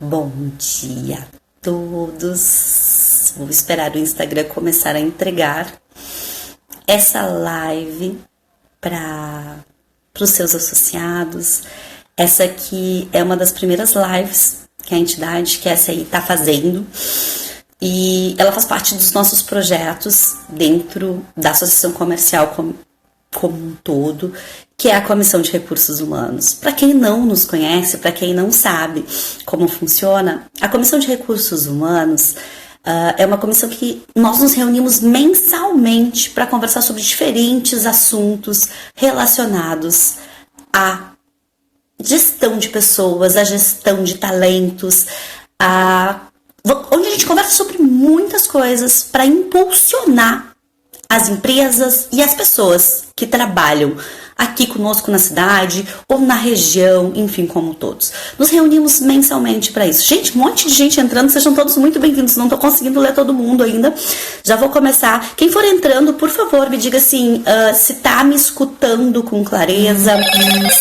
Bom dia a todos. Vou esperar o Instagram começar a entregar essa live para os seus associados. Essa aqui é uma das primeiras lives que a entidade, que essa aí está fazendo. E ela faz parte dos nossos projetos dentro da Associação Comercial como um todo, que é a Comissão de Recursos Humanos. Para quem não nos conhece, para quem não sabe como funciona, a Comissão de Recursos Humanos é uma comissão que nós nos reunimos mensalmente para conversar sobre diferentes assuntos relacionados à gestão de pessoas, à gestão de talentos, onde a gente conversa sobre muitas coisas para impulsionar as empresas e as pessoas que trabalham aqui conosco na cidade ou na região, enfim, como todos. Nos reunimos mensalmente para isso. Gente, um monte de gente entrando, sejam todos muito bem-vindos. Não estou conseguindo ler todo mundo ainda. Já vou começar. Quem for entrando, por favor, me diga assim, se está me escutando com clareza,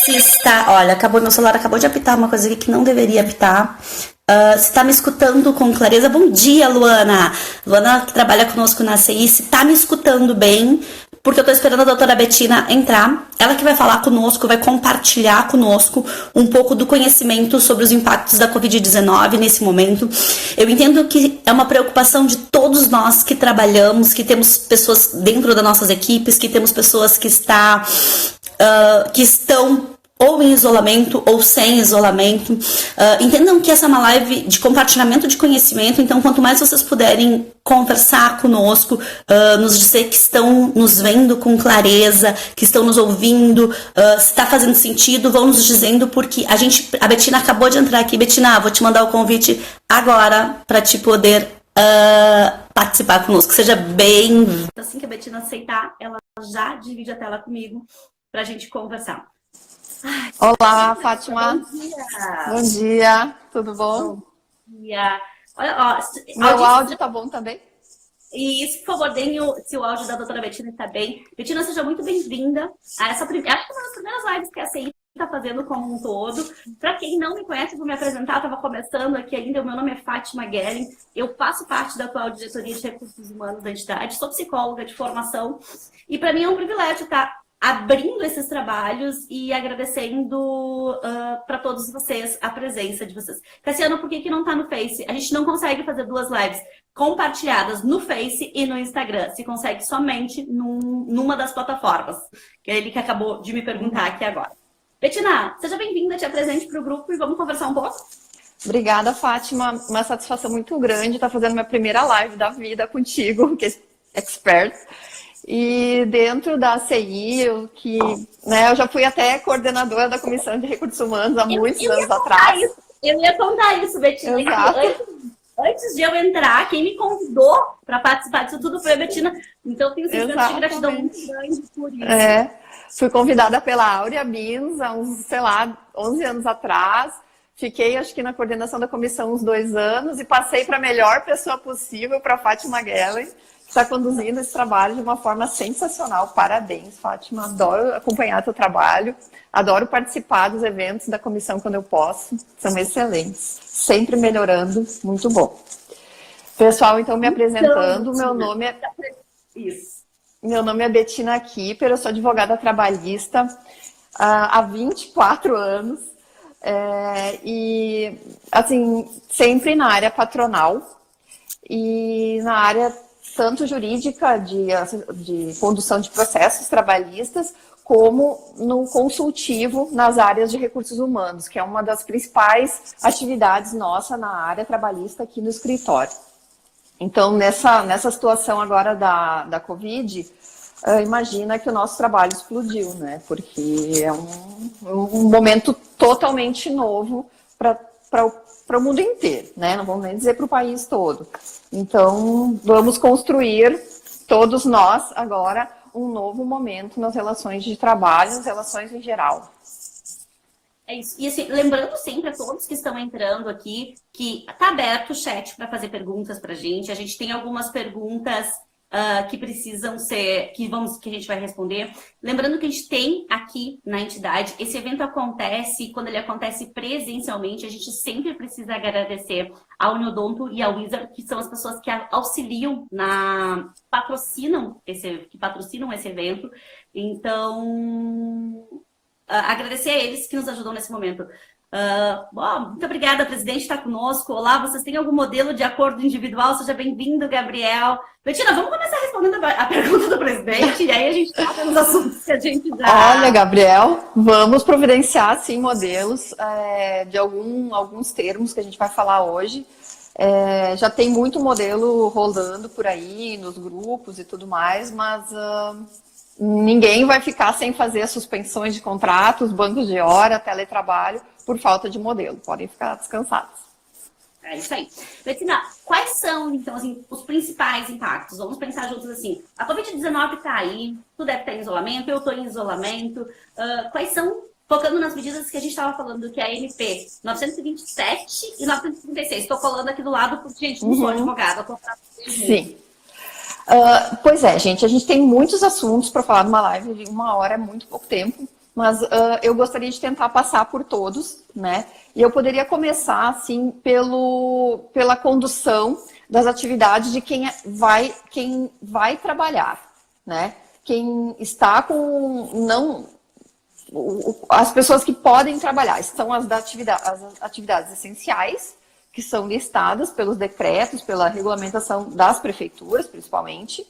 se está... Olha, meu celular acabou de apitar uma coisa aqui que não deveria apitar. Se está me escutando com clareza, bom dia, Luana. Luana, que trabalha conosco na CI, se está me escutando bem, porque eu estou esperando a doutora Betina entrar. Ela que vai falar conosco, vai compartilhar conosco um pouco do conhecimento sobre os impactos da Covid-19 nesse momento. Eu entendo que é uma preocupação de todos nós que trabalhamos, que temos pessoas dentro das nossas equipes, que temos pessoas que estão ou em isolamento ou sem isolamento. Entendam que essa é uma live de compartilhamento de conhecimento, então quanto mais vocês puderem conversar conosco, nos dizer que estão nos vendo com clareza, que estão nos ouvindo, se está fazendo sentido, vão nos dizendo, porque a Betina acabou de entrar aqui. Betina, vou te mandar o convite agora para te poder participar conosco. Seja bem-vinda. Assim que a Betina aceitar, ela já divide a tela comigo para a gente conversar. Olá, Fátima. Bom dia. Bom dia, tudo bom? Bom dia. Olha, Meu áudio tá bom também? Isso, por favor, deem se o áudio da doutora Betina está bem. Betina, seja muito bem-vinda a essa primeira, acho que é uma das primeiras lives que a CI está fazendo como um todo. Para quem não me conhece, vou me apresentar, estava começando aqui ainda, o meu nome é Fátima Guerin, eu faço parte da atual diretoria de recursos humanos da entidade, sou psicóloga de formação, e para mim é um privilégio estar abrindo esses trabalhos e agradecendo para todos vocês a presença de vocês. Cassiano, por que não está no Face? A gente não consegue fazer duas lives compartilhadas no Face e no Instagram. Se consegue somente numa das plataformas, que é ele que acabou de me perguntar aqui agora. Betina, seja bem-vinda, te apresente para o grupo e vamos conversar um pouco? Obrigada, Fátima. Uma satisfação muito grande estar fazendo minha primeira live da vida contigo, que é expert. E dentro da CI, eu já fui até coordenadora da Comissão de Recursos Humanos há muitos anos atrás. Eu ia contar isso, Betina. Antes de eu entrar, quem me convidou para participar disso tudo foi a Betina. Então, eu tenho sentimento de gratidão muito grande por isso. Fui convidada pela Áurea Bins há uns, 11 anos atrás. Fiquei, acho que, na coordenação da comissão uns 2 anos e passei para a melhor pessoa possível, para a Fátima Guerin, está conduzindo esse trabalho de uma forma sensacional. Parabéns, Fátima. Adoro acompanhar teu trabalho. Adoro participar dos eventos da comissão quando eu posso. São excelentes. Sempre melhorando. Muito bom. Pessoal, então, me apresentando. Meu nome é Betina Kipper. Eu sou advogada trabalhista há 24 anos. E, assim, sempre na área patronal e na área tanto jurídica, de condução de processos trabalhistas, como no consultivo nas áreas de recursos humanos, que é uma das principais atividades nossa na área trabalhista aqui no escritório. Então, nessa situação agora da Covid, imagina que o nosso trabalho explodiu, né? Porque é um momento totalmente novo para o mundo inteiro, né? Não vamos nem dizer para o país todo. Então, vamos construir, todos nós, agora, um novo momento nas relações de trabalho, nas relações em geral. É isso. E assim, lembrando sempre a todos que estão entrando aqui, que está aberto o chat para fazer perguntas para a gente. A gente tem algumas perguntas que precisam ser, que a gente vai responder. Lembrando que a gente tem aqui na entidade, esse evento acontece, quando ele acontece presencialmente, a gente sempre precisa agradecer ao Uniodonto e ao Wizard, que são as pessoas que auxiliam que patrocinam esse evento. Então, agradecer a eles que nos ajudam nesse momento. Muito obrigada, presidente, está conosco. Olá, vocês têm algum modelo de acordo individual? Seja bem-vindo, Gabriel. Betina, vamos começar respondendo a pergunta do presidente, e aí a gente toca nos assuntos que a gente já... Olha, Gabriel, vamos providenciar, sim, modelos de alguns termos que a gente vai falar hoje. Já tem muito modelo rolando por aí, nos grupos e tudo mais, mas... ninguém vai ficar sem fazer as suspensões de contratos, bancos de hora, teletrabalho, por falta de modelo. Podem ficar descansados. É isso aí. Betina, quais são, então, assim, os principais impactos? Vamos pensar juntos assim. A Covid-19 está aí, tu deve estar em isolamento, eu estou em isolamento. Quais são, focando nas medidas que a gente estava falando, que é a MP 927 e 936. Estou colando aqui do lado, porque, gente, não sou advogada. Eu tô Sim. Pois é, gente, a gente tem muitos assuntos para falar numa live de 1 hora, é muito pouco tempo, mas eu gostaria de tentar passar por todos, né? E eu poderia começar, assim, pela condução das atividades de quem vai trabalhar, né? Quem está as pessoas que podem trabalhar, são as atividades essenciais, que são listadas pelos decretos, pela regulamentação das prefeituras, principalmente,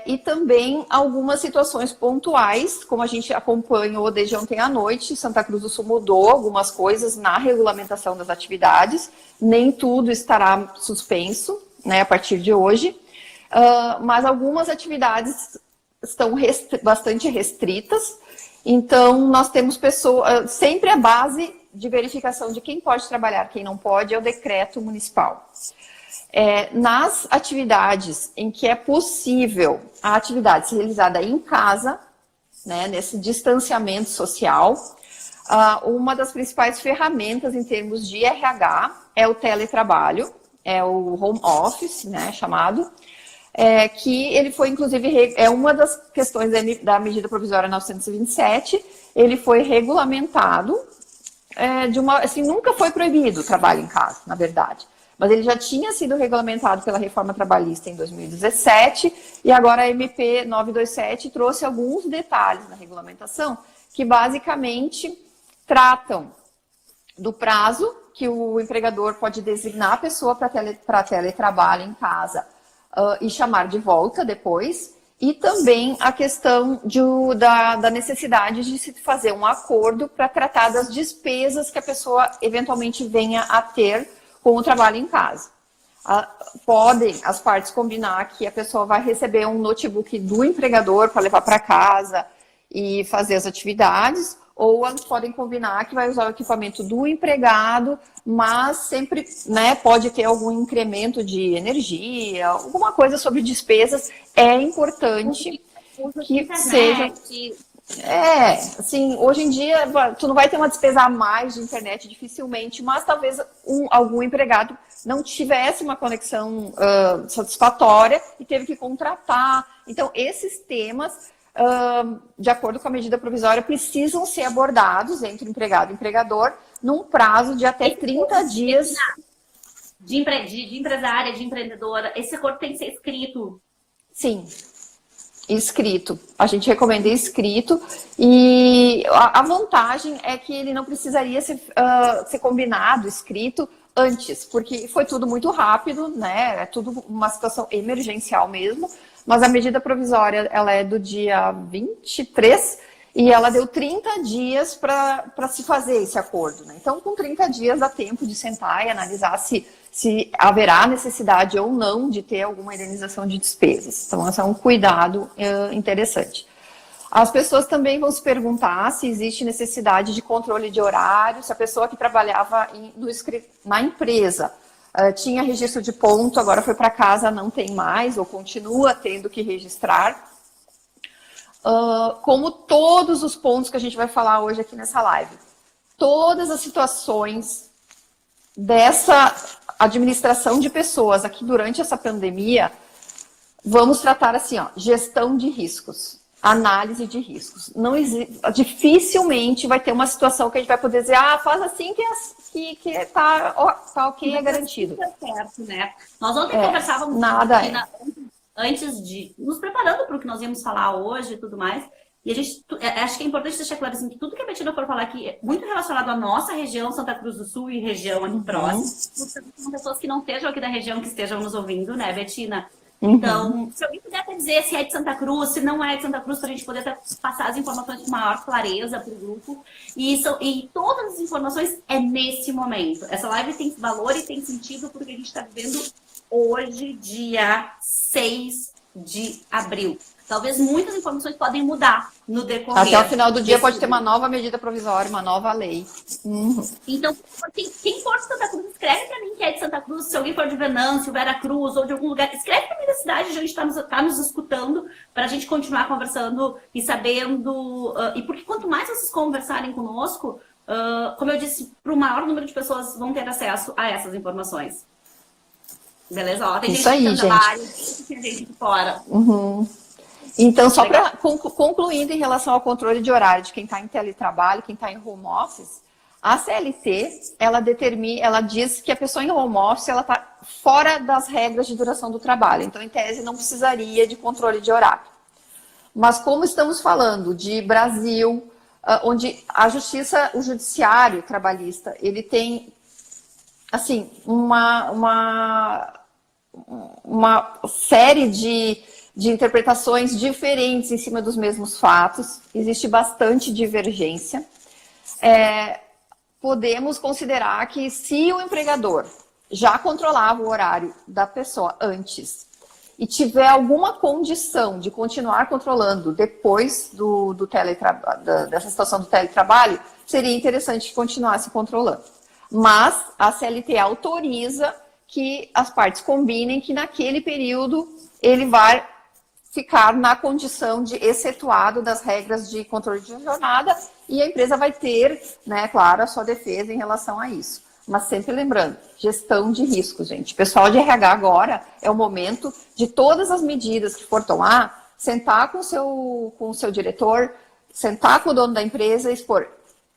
e também algumas situações pontuais, como a gente acompanhou desde ontem à noite, Santa Cruz do Sul mudou algumas coisas na regulamentação das atividades, nem tudo estará suspenso, né, a partir de hoje, mas algumas atividades estão bastante restritas, então nós temos pessoas, sempre a base de verificação de quem pode trabalhar, quem não pode, é o decreto municipal. Nas atividades em que é possível a atividade ser realizada em casa, né, nesse distanciamento social, uma das principais ferramentas em termos de RH é o teletrabalho, é o home office, né, chamado, que ele foi, inclusive, uma das questões da medida provisória 927, ele foi regulamentado, assim, nunca foi proibido o trabalho em casa, na verdade. Mas ele já tinha sido regulamentado pela reforma trabalhista em 2017 e agora a MP 927 trouxe alguns detalhes na regulamentação que basicamente tratam do prazo que o empregador pode designar a pessoa para teletrabalho em casa e chamar de volta depois. E também a questão da necessidade de se fazer um acordo para tratar das despesas que a pessoa eventualmente venha a ter com o trabalho em casa. Podem as partes combinar que a pessoa vai receber um notebook do empregador para levar para casa e fazer as atividades, ou elas podem combinar que vai usar o equipamento do empregado, mas sempre, né, pode ter algum incremento de energia, alguma coisa sobre despesas. É importante que seja... assim, hoje em dia, tu não vai ter uma despesa a mais de internet, dificilmente, mas talvez algum empregado não tivesse uma conexão satisfatória e teve que contratar. Então, esses temas, de acordo com a medida provisória, precisam ser abordados entre empregado e empregador num prazo de até 30 dias. De empresária, de empreendedora, esse acordo tem que ser escrito. Sim. Escrito. A gente recomenda escrito e a vantagem é que ele não precisaria ser combinado, escrito antes, porque foi tudo muito rápido, né? É tudo uma situação emergencial mesmo, mas a medida provisória ela é do dia 23 e ela deu 30 dias para se fazer esse acordo, né? Então, com 30 dias dá tempo de sentar e analisar se haverá necessidade ou não de ter alguma indenização de despesas. Então, esse é um cuidado interessante. As pessoas também vão se perguntar se existe necessidade de controle de horário, se a pessoa que trabalhava na empresa tinha registro de ponto, agora foi para casa, não tem mais, ou continua tendo que registrar. Como todos os pontos que a gente vai falar hoje aqui nessa live. Todas as situações dessa administração de pessoas aqui durante essa pandemia vamos tratar assim, ó, gestão de riscos, análise de riscos. Não existe, dificilmente vai ter uma situação que a gente vai poder dizer, faz assim que tá ok, é garantido. Certo, né? Nós ontem conversávamos antes de nos preparando para o que nós íamos falar hoje e tudo mais. E a gente, acho que é importante deixar claro assim, que tudo que a Betina for falar aqui é muito relacionado à nossa região, Santa Cruz do Sul e região aqui próxima. São pessoas que não estejam aqui da região, que estejam nos ouvindo, né, Betina? Então, se alguém puder até dizer se é de Santa Cruz, se não é de Santa Cruz, para a gente poder até passar as informações com maior clareza para o grupo. E todas as informações é nesse momento. Essa live tem valor e tem sentido porque a gente está vivendo hoje, dia 6 de abril. Talvez muitas informações podem mudar no decorrer. Até o final do dia pode ter uma nova medida provisória, uma nova lei. Então, quem for de Santa Cruz, escreve para mim que é de Santa Cruz. Se alguém for de Venâncio, Vera Cruz ou de algum lugar, escreve para mim da cidade de onde está nos escutando, para a gente continuar conversando e sabendo. E porque quanto mais vocês conversarem conosco, como eu disse, para o maior número de pessoas vão ter acesso a essas informações. Beleza? Ó, tem isso gente aí, que trabalha, tem gente de fora. Então, só para concluindo em relação ao controle de horário de quem está em teletrabalho, quem está em home office, a CLT, ela diz que a pessoa em home office, ela está fora das regras de duração do trabalho. Então, em tese, não precisaria de controle de horário. Mas como estamos falando de Brasil, onde a justiça, o judiciário trabalhista, ele tem, assim, uma série de interpretações diferentes em cima dos mesmos fatos, existe bastante divergência. Podemos considerar que se o empregador já controlava o horário da pessoa antes e tiver alguma condição de continuar controlando depois dessa situação do teletrabalho, seria interessante que continuasse controlando. Mas a CLT autoriza que as partes combinem que naquele período ele vai ficar na condição de excetuado das regras de controle de jornada e a empresa vai ter, né, claro, a sua defesa em relação a isso. Mas sempre lembrando, gestão de riscos, gente. O pessoal de RH agora é o momento de todas as medidas que for tomar, sentar com o seu diretor, sentar com o dono da empresa e expor,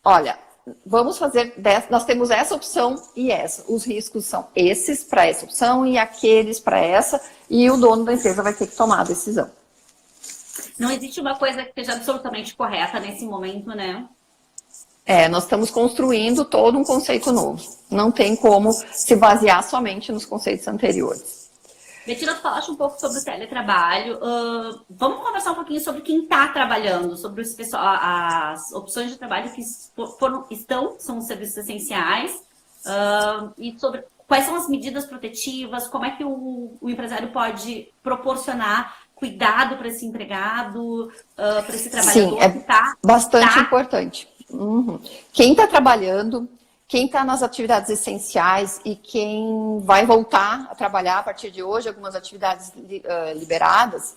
olha, vamos fazer, nós temos essa opção e essa. Os riscos são esses para essa opção e aqueles para essa, e o dono da empresa vai ter que tomar a decisão. Não existe uma coisa que seja absolutamente correta nesse momento, né? Nós estamos construindo todo um conceito novo. Não tem como se basear somente nos conceitos anteriores. Betina, tu falaste um pouco sobre o teletrabalho. Vamos conversar um pouquinho sobre quem está trabalhando, sobre as opções de trabalho que são os serviços essenciais, e sobre quais são as medidas protetivas, como é que o empresário pode proporcionar cuidado para esse empregado, para esse trabalhador. Sim, bastante importante. Quem está trabalhando, quem está nas atividades essenciais e quem vai voltar a trabalhar a partir de hoje, algumas atividades liberadas,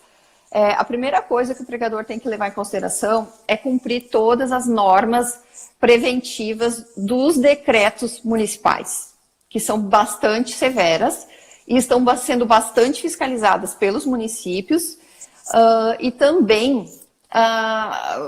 a primeira coisa que o empregador tem que levar em consideração é cumprir todas as normas preventivas dos decretos municipais, que são bastante severas e estão sendo bastante fiscalizadas pelos municípios. E também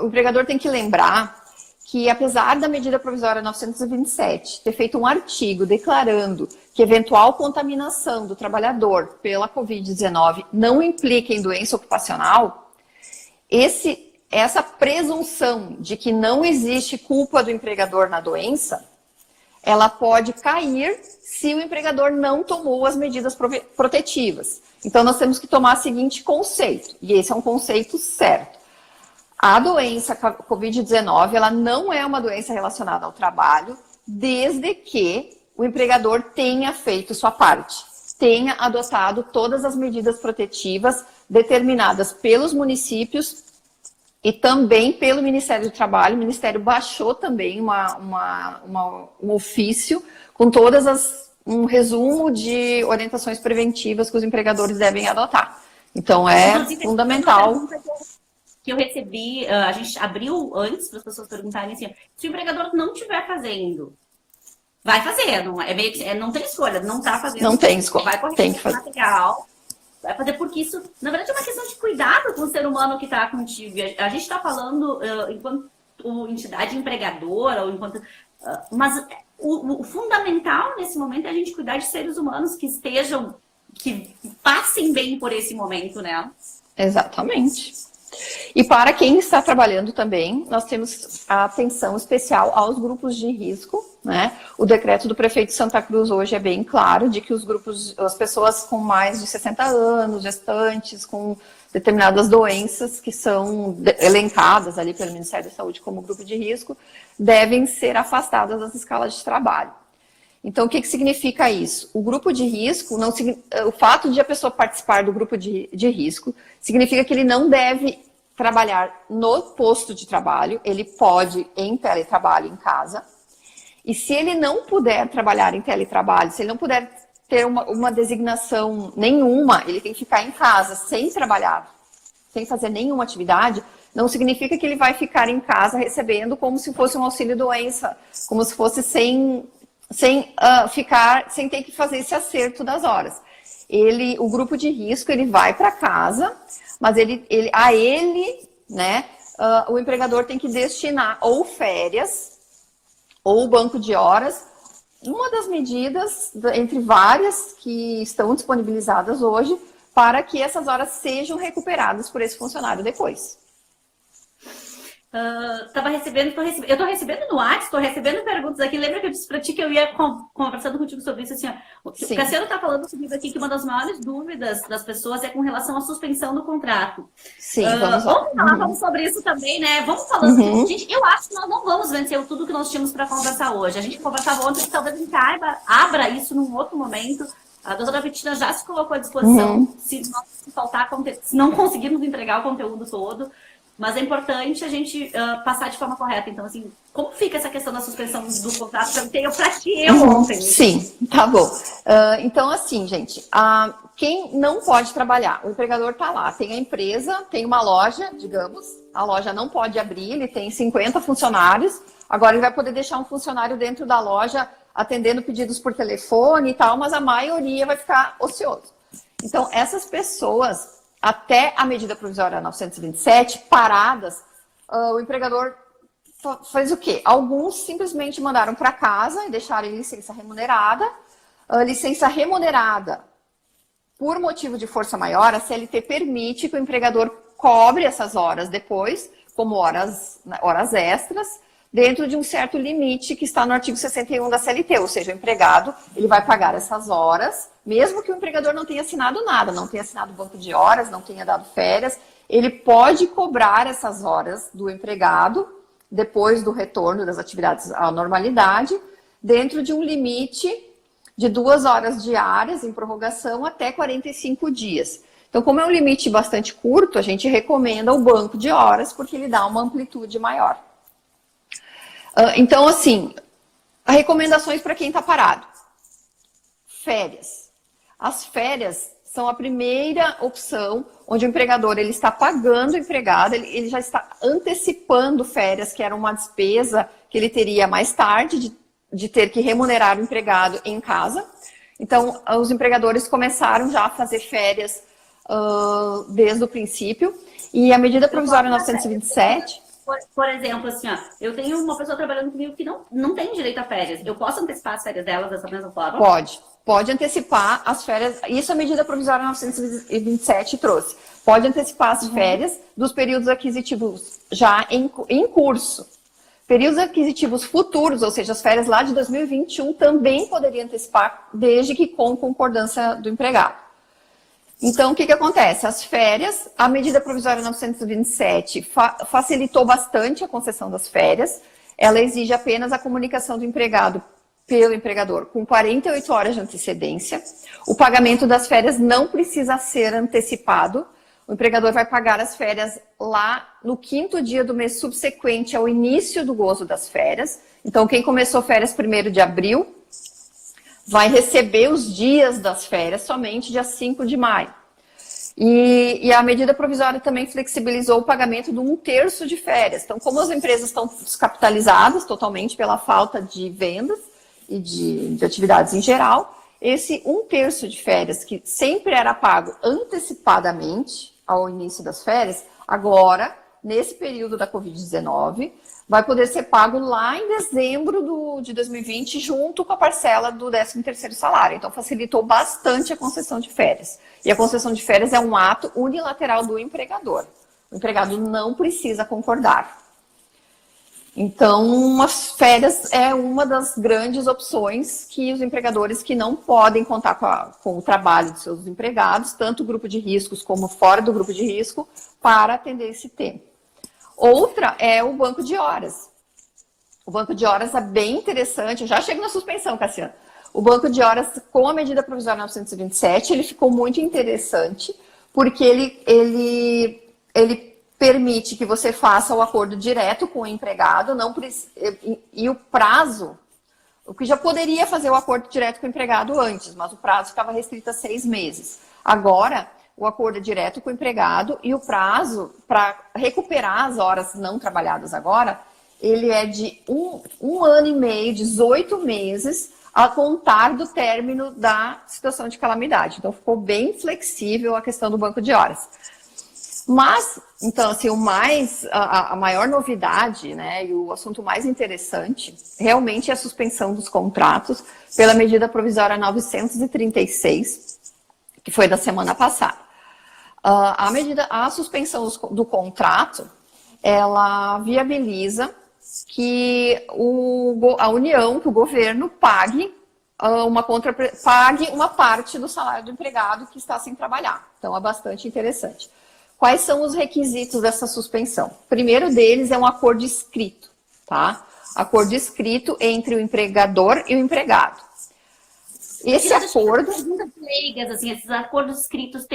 o empregador tem que lembrar que, apesar da medida provisória 927 ter feito um artigo declarando que eventual contaminação do trabalhador pela Covid-19 não implica em doença ocupacional, essa presunção de que não existe culpa do empregador na doença, ela pode cair se o empregador não tomou as medidas protetivas. Então, nós temos que tomar o seguinte conceito, e esse é um conceito certo. A doença Covid-19, ela não é uma doença relacionada ao trabalho, desde que o empregador tenha feito sua parte, tenha adotado todas as medidas protetivas determinadas pelos municípios e também pelo Ministério do Trabalho. O Ministério baixou também um ofício com um resumo de orientações preventivas que os empregadores devem adotar. Então, é fundamental. Que eu recebi, a gente abriu antes para as pessoas perguntarem assim, se o empregador não estiver fazendo, vai fazer, não tem escolha, não está fazendo. Não tem escolha, vai correr tem que fazer. Material, Vai fazer porque isso, na verdade, é uma questão de cuidado com o ser humano que está contigo. A gente está falando enquanto entidade empregadora, ou enquanto... mas o fundamental nesse momento é a gente cuidar de seres humanos que estejam, que passem bem por esse momento, né? Exatamente. E para quem está trabalhando também, nós temos a atenção especial aos grupos de risco, né? O decreto do prefeito de Santa Cruz hoje é bem claro de que os grupos, as pessoas com mais de 60 anos, gestantes, com determinadas doenças que são elencadas ali pelo Ministério da Saúde como grupo de risco, devem ser afastadas das escalas de trabalho. Então, o que significa isso? O grupo de risco, o fato de a pessoa participar do grupo de risco, significa que ele não deve trabalhar no posto de trabalho, ele pode em teletrabalho em casa. E se ele não puder trabalhar em teletrabalho, se ele não puder ter uma designação nenhuma, ele tem que ficar em casa sem trabalhar, sem fazer nenhuma atividade, não significa que ele vai ficar em casa recebendo como se fosse um auxílio-doença, como se fosse sem ter que fazer esse acerto das horas. O grupo de risco, ele vai para casa, mas o empregador tem que destinar ou férias ou banco de horas. Uma das medidas, entre várias que estão disponibilizadas hoje, para que essas horas sejam recuperadas por esse funcionário depois. Eu estou recebendo no WhatsApp, estou recebendo perguntas aqui. Lembra que eu disse para ti que eu ia conversando contigo sobre isso? Assim, ó, o Cassiano está falando comigo aqui que uma das maiores dúvidas das pessoas é com relação à suspensão do contrato. Sim, vamos lá. Vamos falar sobre isso também, né? Vamos falando. Gente, eu acho que nós não vamos vencer tudo que nós tínhamos para conversar hoje. A gente conversava ontem que talvez a gente abra isso num outro momento. A doutora Bettina já se colocou à disposição se não conseguirmos entregar o conteúdo todo. Mas é importante a gente passar de forma correta. Então, assim, como fica essa questão da suspensão do contrato? Para ti, ontem. Sim, tá bom. Então, assim, gente, quem não pode trabalhar? O empregador tá lá, tem a empresa, tem uma loja, digamos, a loja não pode abrir, ele tem 50 funcionários, agora ele vai poder deixar um funcionário dentro da loja atendendo pedidos por telefone e tal, mas a maioria vai ficar ocioso. Então, essas pessoas... Até a medida provisória 927, paradas, o empregador fez o quê? Alguns simplesmente mandaram para casa e deixaram em licença remunerada. Licença remunerada, por motivo de força maior, a CLT permite que o empregador cobre essas horas depois, como horas extras, dentro de um certo limite que está no artigo 61 da CLT, ou seja, o empregado ele vai pagar essas horas, mesmo que o empregador não tenha assinado nada, não tenha assinado banco de horas, não tenha dado férias, ele pode cobrar essas horas do empregado, depois do retorno das atividades à normalidade, dentro de um limite de 2 horas diárias em prorrogação até 45 dias. Então, como é um limite bastante curto, a gente recomenda o banco de horas, porque ele dá uma amplitude maior. Então, assim, recomendações para quem está parado. Férias. As férias são a primeira opção onde o empregador ele está pagando o empregado, ele já está antecipando férias, que era uma despesa que ele teria mais tarde de ter que remunerar o empregado em casa. Então, os empregadores começaram já a fazer férias desde o princípio. E a medida provisória 927... Por exemplo, assim, ó, eu tenho uma pessoa trabalhando comigo que não tem direito a férias. Eu posso antecipar as férias delas dessa mesma forma? Pode antecipar as férias. Isso a medida provisória 927 trouxe. Pode antecipar as férias dos períodos aquisitivos já em curso. Períodos aquisitivos futuros, ou seja, as férias lá de 2021, também poderia antecipar, desde que com concordância do empregado. Então, o que acontece? As férias, a medida provisória 927 facilitou bastante a concessão das férias. Ela exige apenas a comunicação do empregado pelo empregador com 48 horas de antecedência. O pagamento das férias não precisa ser antecipado. O empregador vai pagar as férias lá no 5º dia do mês subsequente ao início do gozo das férias. Então, quem começou férias 1º de abril vai receber os dias das férias somente dia 5 de maio. E a medida provisória também flexibilizou o pagamento de 1/3 de férias. Então, como as empresas estão descapitalizadas totalmente pela falta de vendas e de atividades em geral, esse 1/3 de férias, que sempre era pago antecipadamente ao início das férias, agora, nesse período da Covid-19, vai poder ser pago lá em dezembro de 2020, junto com a parcela do 13º salário. Então, facilitou bastante a concessão de férias. E a concessão de férias é um ato unilateral do empregador. O empregado não precisa concordar. Então, as férias é uma das grandes opções que os empregadores que não podem contar com o trabalho dos seus empregados, tanto o grupo de riscos como fora do grupo de risco, para atender esse tempo. Outra é o banco de horas. O banco de horas é bem interessante. Eu já chego na suspensão, Cassiano. O banco de horas, com a medida provisória 927, ele ficou muito interessante, porque ele permite que você faça o acordo direto com o empregado, e o prazo, o que já poderia fazer o acordo direto com o empregado antes, mas o prazo ficava restrito a 6 meses. Agora, o acordo é direto com o empregado e o prazo para recuperar as horas não trabalhadas agora, ele é de um ano e meio, 18 meses, a contar do término da situação de calamidade. Então, ficou bem flexível a questão do banco de horas. Mas, então, assim, a maior novidade, né, e o assunto mais interessante, realmente é a suspensão dos contratos pela medida provisória 936, que foi da semana passada. A suspensão do contrato, ela viabiliza que a União, que o governo pague uma parte do salário do empregado que está sem trabalhar. Então, é bastante interessante. Quais são os requisitos dessa suspensão? O primeiro deles é um acordo escrito, tá? Acordo escrito entre o empregador e o empregado. Esse acordo... Leigas, assim, esses acordos escritos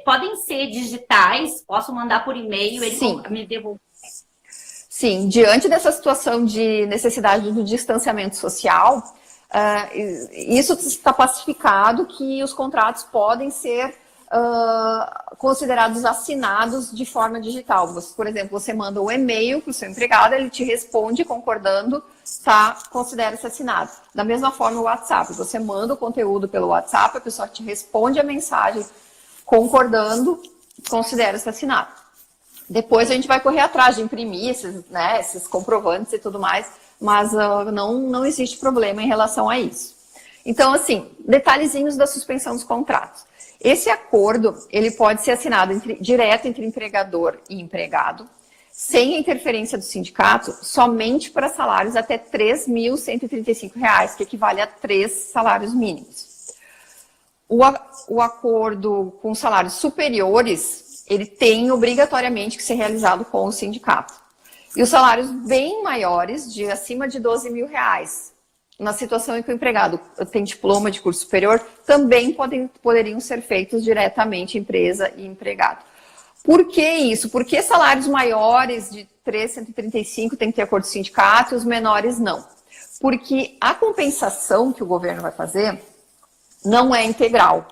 podem ser digitais, posso mandar por e-mail, ele me devolver. Sim, diante dessa situação de necessidade do distanciamento social, isso está pacificado que os contratos podem ser considerados assinados de forma digital. Por exemplo, você manda um e-mail para o seu empregado, ele te responde concordando, considera-se assinado. Da mesma forma o WhatsApp, você manda o conteúdo pelo WhatsApp, a pessoa te responde a mensagem concordando, considera-se assinado. Depois a gente vai correr atrás de imprimir esses comprovantes e tudo mais, mas não existe problema em relação a isso. Então, assim, detalhezinhos da suspensão dos contratos. Esse acordo, ele pode ser assinado direto entre empregador e empregado, sem a interferência do sindicato, somente para salários até R$ 3.135, que equivale a 3 salários mínimos. O acordo com salários superiores, ele tem obrigatoriamente que ser realizado com o sindicato. E os salários bem maiores, acima de R$ 12.000, na situação em que o empregado tem diploma de curso superior, também poderiam ser feitos diretamente empresa e empregado. Por que isso? Porque salários maiores de 3.135 tem que ter acordo com o sindicato e os menores não. Porque a compensação que o governo vai fazer não é integral.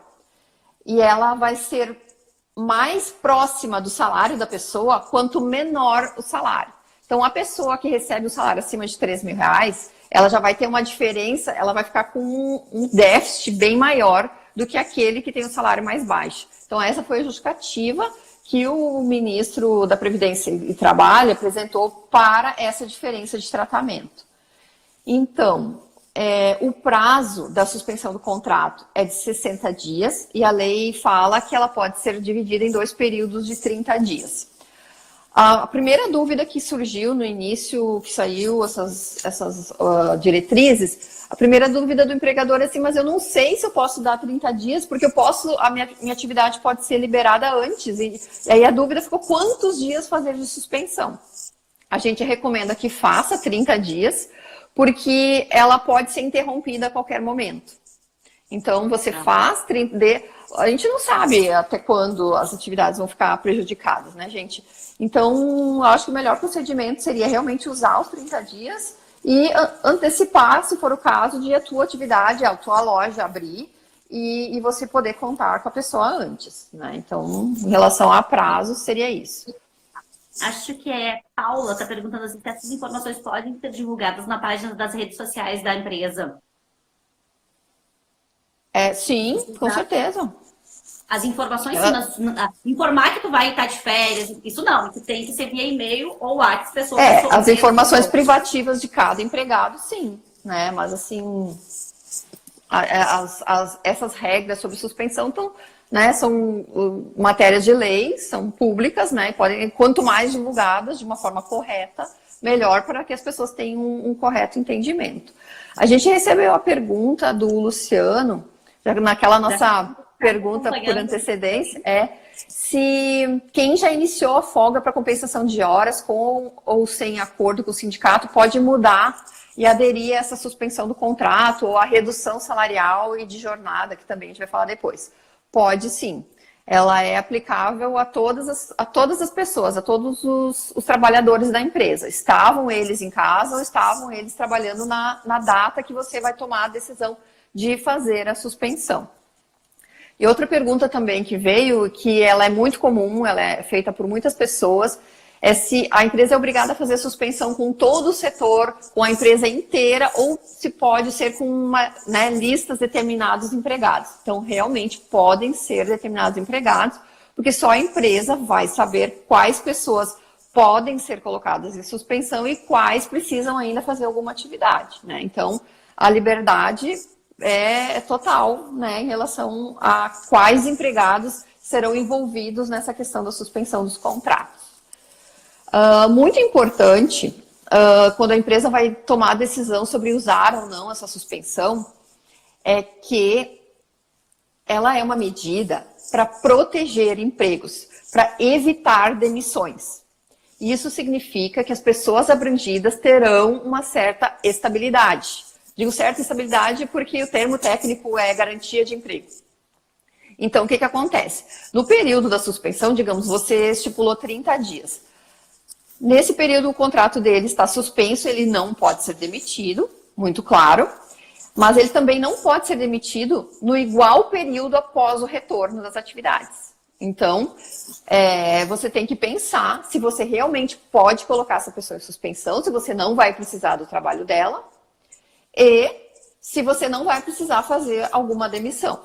E ela vai ser mais próxima do salário da pessoa quanto menor o salário. Então, a pessoa que recebe um salário acima de R$ 3.000, ela já vai ter uma diferença, ela vai ficar com um déficit bem maior do que aquele que tem um salário mais baixo. Então, essa foi a justificativa que o ministro da Previdência e Trabalho apresentou para essa diferença de tratamento. Então, o prazo da suspensão do contrato é de 60 dias e a lei fala que ela pode ser dividida em 2 períodos de 30 dias. A primeira dúvida que surgiu no início, que saiu essas diretrizes, a primeira dúvida do empregador é assim, mas eu não sei se eu posso dar 30 dias, porque a minha atividade pode ser liberada antes. E aí a dúvida ficou quantos dias fazer de suspensão. A gente recomenda que faça 30 dias, porque ela pode ser interrompida a qualquer momento. Então, você faz 30 dias. A gente não sabe até quando as atividades vão ficar prejudicadas, né, gente? Então, eu acho que o melhor procedimento seria realmente usar os 30 dias e antecipar, se for o caso, de a tua atividade, a tua loja abrir e você poder contar com a pessoa antes, né? Então, em relação a prazo, seria isso. Acho que Paula está perguntando assim, se essas informações podem ser divulgadas na página das redes sociais da empresa. Sim, com Tá? certeza. As informações, sim, informar que tu vai estar de férias, isso não, isso tem que ser via e-mail ou WhatsApp, pessoa a pessoa. As informações privativas de cada empregado, sim, né? Mas assim, essas regras sobre suspensão são matérias de lei, são públicas, né? Podem, quanto mais divulgadas de uma forma correta, melhor para que as pessoas tenham um correto entendimento. A gente recebeu a pergunta do Luciano, naquela nossa pergunta por antecedência, se quem já iniciou a folga para compensação de horas com ou sem acordo com o sindicato pode mudar e aderir a essa suspensão do contrato ou a redução salarial e de jornada, que também a gente vai falar depois. Pode sim. Ela é aplicável a todas as pessoas, a todos os trabalhadores da empresa. Estavam eles em casa ou estavam eles trabalhando na data que você vai tomar a decisão de fazer a suspensão. E outra pergunta também que veio, que ela é muito comum, ela é feita por muitas pessoas, é se a empresa é obrigada a fazer suspensão com todo o setor, com a empresa inteira, ou se pode ser com listas de determinados empregados. Então, realmente, podem ser determinados empregados, porque só a empresa vai saber quais pessoas podem ser colocadas em suspensão e quais precisam ainda fazer alguma atividade, né? Então, a liberdade é total, né, em relação a quais empregados serão envolvidos nessa questão da suspensão dos contratos. Muito importante, quando a empresa vai tomar a decisão sobre usar ou não essa suspensão, é que ela é uma medida para proteger empregos, para evitar demissões. Isso significa que as pessoas abrangidas terão uma certa estabilidade. Digo certa estabilidade porque o termo técnico é garantia de emprego. Então, o que acontece? No período da suspensão, digamos, você estipulou 30 dias. Nesse período, o contrato dele está suspenso, ele não pode ser demitido, muito claro, mas ele também não pode ser demitido no igual período após o retorno das atividades. Então, você tem que pensar se você realmente pode colocar essa pessoa em suspensão, se você não vai precisar do trabalho dela, e se você não vai precisar fazer alguma demissão,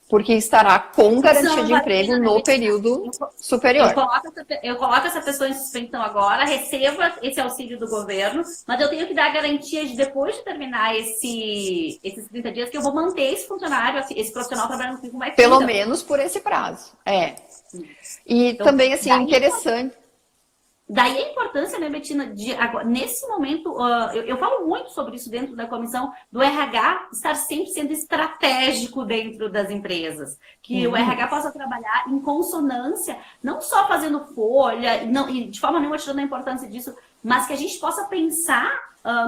porque estará com garantia de emprego no período superior. Eu coloco essa pessoa em suspensão agora, receba esse auxílio do governo, mas eu tenho que dar a garantia de depois de terminar esses 30 dias que eu vou manter esse funcionário, esse profissional trabalhando comigo mais tempo. Pelo menos por esse prazo, E então, também, assim, interessante... Daí a importância, né, Betina, nesse momento, eu falo muito sobre isso dentro da comissão, do RH estar sempre sendo estratégico dentro das empresas. Que o RH possa trabalhar em consonância, não só fazendo folha, e de forma nenhuma tirando a importância disso, mas que a gente possa pensar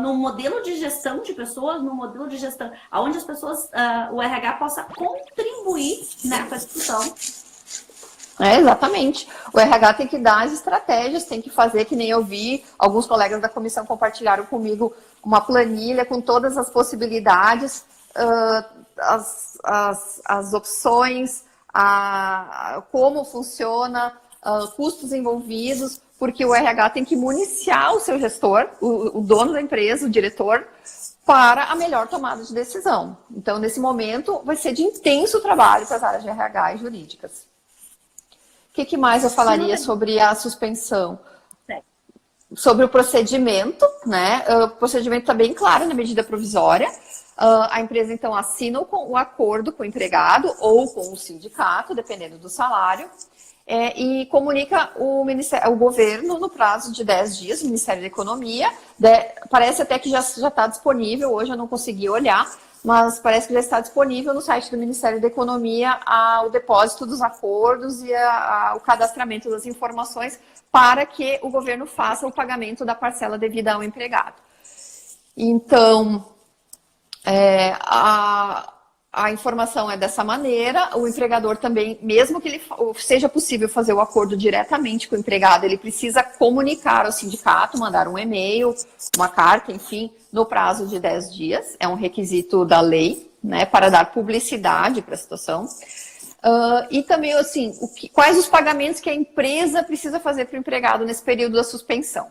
num modelo de gestão de pessoas, num modelo de gestão onde as pessoas, o RH possa contribuir, né, com a discussão. Exatamente. O RH tem que dar as estratégias, tem que fazer, que nem eu vi, alguns colegas da comissão compartilharam comigo uma planilha com todas as possibilidades, as opções, como funciona, custos envolvidos, porque o RH tem que municiar o seu gestor, o dono da empresa, o diretor, para a melhor tomada de decisão. Então, nesse momento, vai ser de intenso trabalho para as áreas de RH e jurídicas. O que mais eu falaria sobre a suspensão? Sobre o procedimento, né? O procedimento está bem claro na medida provisória. A empresa, então, assina o acordo com o empregado ou com o sindicato, dependendo do salário, e comunica o governo no prazo de 10 dias, o Ministério da Economia. Parece até que já está disponível, hoje eu não consegui olhar, mas parece que já está disponível no site do Ministério da Economia o depósito dos acordos e o cadastramento das informações para que o governo faça o pagamento da parcela devida ao empregado. Então, a informação é dessa maneira, o empregador também, mesmo que seja possível fazer o acordo diretamente com o empregado, ele precisa comunicar ao sindicato, mandar um e-mail, uma carta, enfim, no prazo de 10 dias, é um requisito da lei, né, para dar publicidade para a situação. E também, assim, quais os pagamentos que a empresa precisa fazer para o empregado nesse período da suspensão.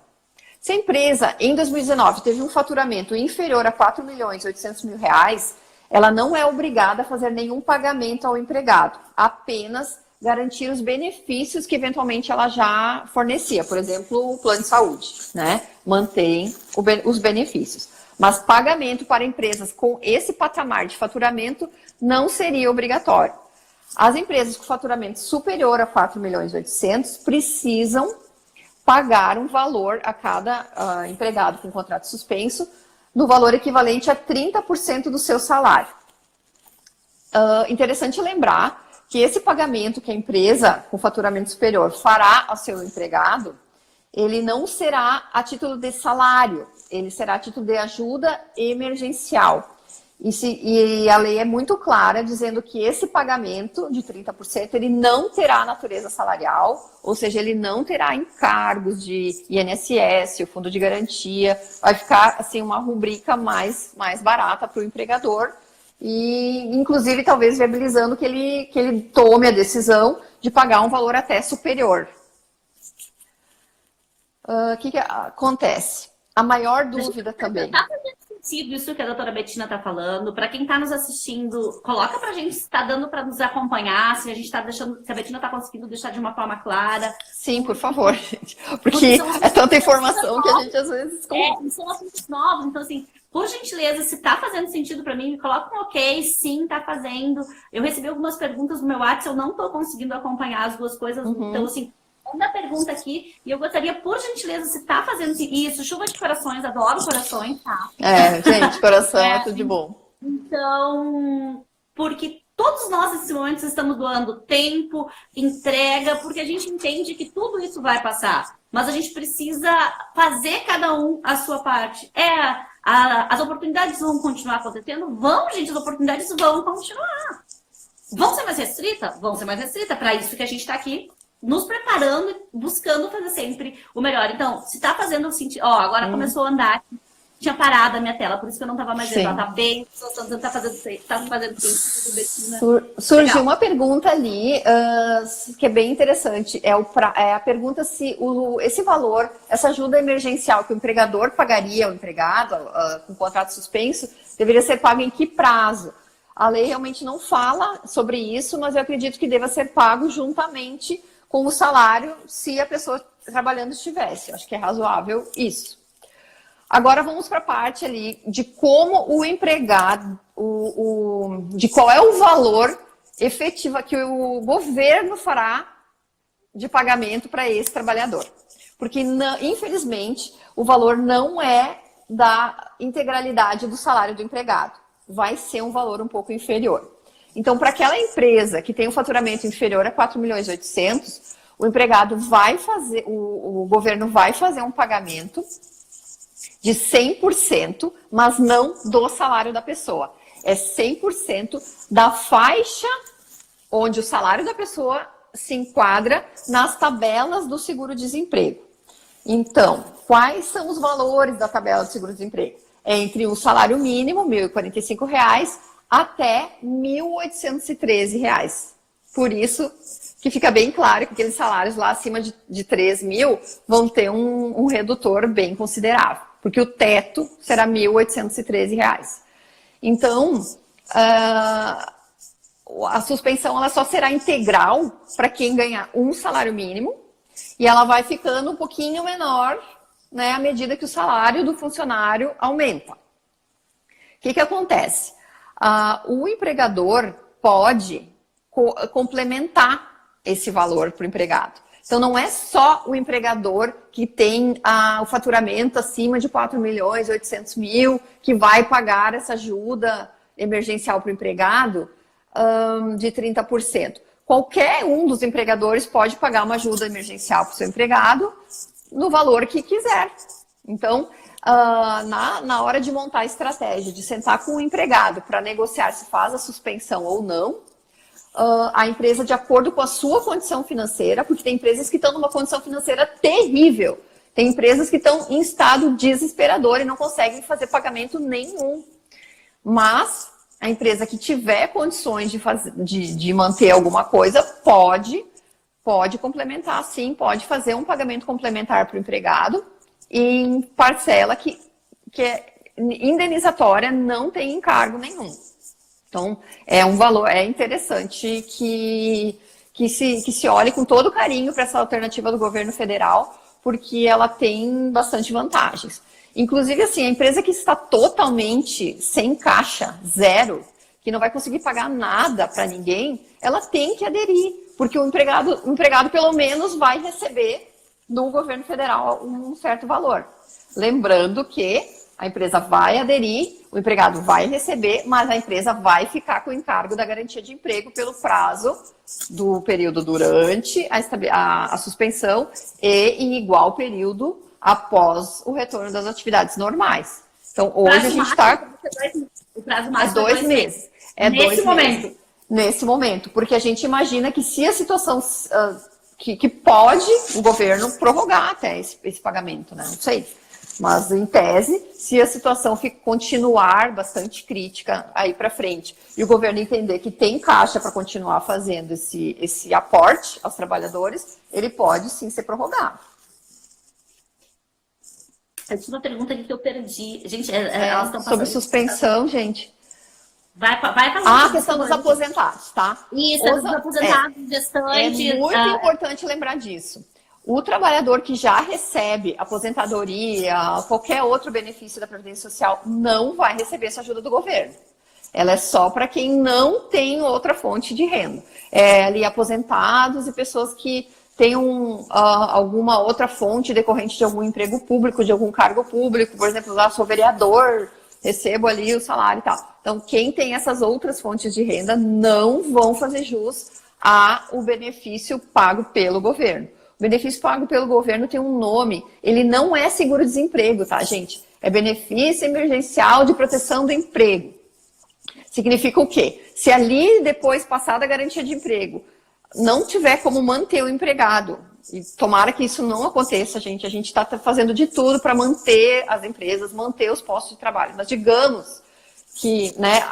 Se a empresa, em 2019, teve um faturamento inferior a R$ 4.800.000, ela não é obrigada a fazer nenhum pagamento ao empregado, apenas garantir os benefícios que eventualmente ela já fornecia, por exemplo, o plano de saúde, né? Mantém os benefícios. Mas pagamento para empresas com esse patamar de faturamento não seria obrigatório. As empresas com faturamento superior a 4.800.000 precisam pagar um valor a cada empregado com contrato suspenso, no valor equivalente a 30% do seu salário. Interessante lembrar que esse pagamento que a empresa com faturamento superior fará ao seu empregado, ele não será a título de salário, ele será a título de ajuda emergencial. E a lei é muito clara, dizendo que esse pagamento de 30%, ele não terá natureza salarial, ou seja, ele não terá encargos de INSS, o fundo de garantia, vai ficar assim uma rubrica mais barata para o empregador, e inclusive talvez viabilizando que ele tome a decisão de pagar um valor até superior. O que acontece? A maior dúvida também. Tá fazendo sentido isso que a doutora Betina está falando? Para quem está nos assistindo, coloca para a gente se está dando para nos acompanhar, se a gente está deixando, se a Betina está conseguindo deixar de uma forma clara. Sim, por favor, gente. Porque é tanta informação que a gente às vezes... são assuntos novos, então assim, por gentileza, se está fazendo sentido para mim, me coloca um ok, sim, está fazendo. Eu recebi algumas perguntas no meu WhatsApp, eu não estou conseguindo acompanhar as duas coisas, então assim... Manda a pergunta aqui e eu gostaria, por gentileza, se tá fazendo isso, chuva de corações, adoro corações, tá? Gente, coração é tudo de bom. Então, porque todos nós nesse momento estamos doando tempo, entrega, porque a gente entende que tudo isso vai passar. Mas a gente precisa fazer cada um a sua parte. As oportunidades vão continuar acontecendo? Vão, gente, as oportunidades vão continuar. Vão ser mais restritas? Vão ser mais restritas. Para isso que a gente está aqui, nos preparando e buscando fazer sempre o melhor. Então, se tá fazendo sentido... Ó, agora começou a andar. Tinha parado a minha tela, por isso que eu não tava mais vendo. Ela tá bem... Tá fazendo sentido. Surgiu uma pergunta ali que é bem interessante. É a pergunta se esse valor, essa ajuda emergencial que o empregador pagaria ao empregado com contrato suspenso, deveria ser pago em que prazo? A lei realmente não fala sobre isso, mas eu acredito que deva ser pago juntamente com o salário, se a pessoa trabalhando estivesse. Eu acho que é razoável isso. Agora vamos para a parte ali de como o empregado, de qual é o valor efetivo que o governo fará de pagamento para esse trabalhador. Porque, infelizmente, o valor não é da integralidade do salário do empregado. Vai ser um valor um pouco inferior. Então, para aquela empresa que tem um faturamento inferior a 4.800.000, o empregado vai fazer, o governo vai fazer um pagamento de 100%, mas não do salário da pessoa. É 100% da faixa onde o salário da pessoa se enquadra nas tabelas do seguro-desemprego. Então, quais são os valores da tabela do seguro-desemprego? É entre o salário mínimo, R$ 1.045, até R$ 1.813. Por isso que fica bem claro que aqueles salários lá acima de 3 mil vão ter um redutor bem considerável, porque o teto será R$ 1.813. Então, a suspensão ela só será integral para quem ganhar um salário mínimo e ela vai ficando um pouquinho menor, né, à medida que o salário do funcionário aumenta. O que acontece? O empregador pode complementar esse valor para o empregado. Então, não é só o empregador que tem o faturamento acima de 4.800.000 que vai pagar essa ajuda emergencial para o empregado de 30%. Qualquer um dos empregadores pode pagar uma ajuda emergencial para o seu empregado no valor que quiser. Então, na hora de montar a estratégia, de sentar com o empregado para negociar se faz a suspensão ou não, a empresa, de acordo com a sua condição financeira, porque tem empresas que estão numa condição financeira terrível, tem empresas que estão em estado desesperador e não conseguem fazer pagamento nenhum. Mas a empresa que tiver condições de manter alguma coisa pode complementar, sim, pode fazer um pagamento complementar para o empregado em parcela que é indenizatória, não tem encargo nenhum. Então, é um valor, é interessante que se olhe com todo carinho para essa alternativa do governo federal, porque ela tem bastante vantagens. Inclusive, assim, a empresa que está totalmente sem caixa, zero, que não vai conseguir pagar nada para ninguém, ela tem que aderir, porque o empregado pelo menos vai receber do governo federal um certo valor. Lembrando que a empresa vai aderir, o empregado vai receber, mas a empresa vai ficar com o encargo da garantia de emprego pelo prazo do período durante a suspensão e em igual período após o retorno das atividades normais. Então, hoje a gente está... O prazo máximo é 2 meses. Nesse momento. Nesse momento, porque a gente imagina que se a situação... que pode o governo prorrogar até esse pagamento, né? Não sei. Mas, em tese, se a situação continuar bastante crítica aí para frente e o governo entender que tem caixa para continuar fazendo esse aporte aos trabalhadores, ele pode sim ser prorrogado. Eu tinha uma pergunta aqui que eu perdi. Gente, elas estão passando... Sobre suspensão, gente. Vai falar. A questão dos aposentados, tá? Isso, dos aposentados, gestantes. É muito importante lembrar disso. O trabalhador que já recebe aposentadoria, qualquer outro benefício da Previdência Social, não vai receber essa ajuda do governo. Ela é só para quem não tem outra fonte de renda. Ali aposentados e pessoas que tenham alguma outra fonte decorrente de algum emprego público, de algum cargo público. Por exemplo, lá sou vereador, recebo ali o salário e tal. Então, quem tem essas outras fontes de renda não vão fazer jus ao benefício pago pelo governo. O benefício pago pelo governo tem um nome, ele não é seguro-desemprego, tá, gente? É benefício emergencial de proteção do emprego. Significa o quê? Se ali, depois, passada a garantia de emprego, não tiver como manter o empregado, e tomara que isso não aconteça, gente, a gente está fazendo de tudo para manter as empresas, manter os postos de trabalho. Mas digamos que, né,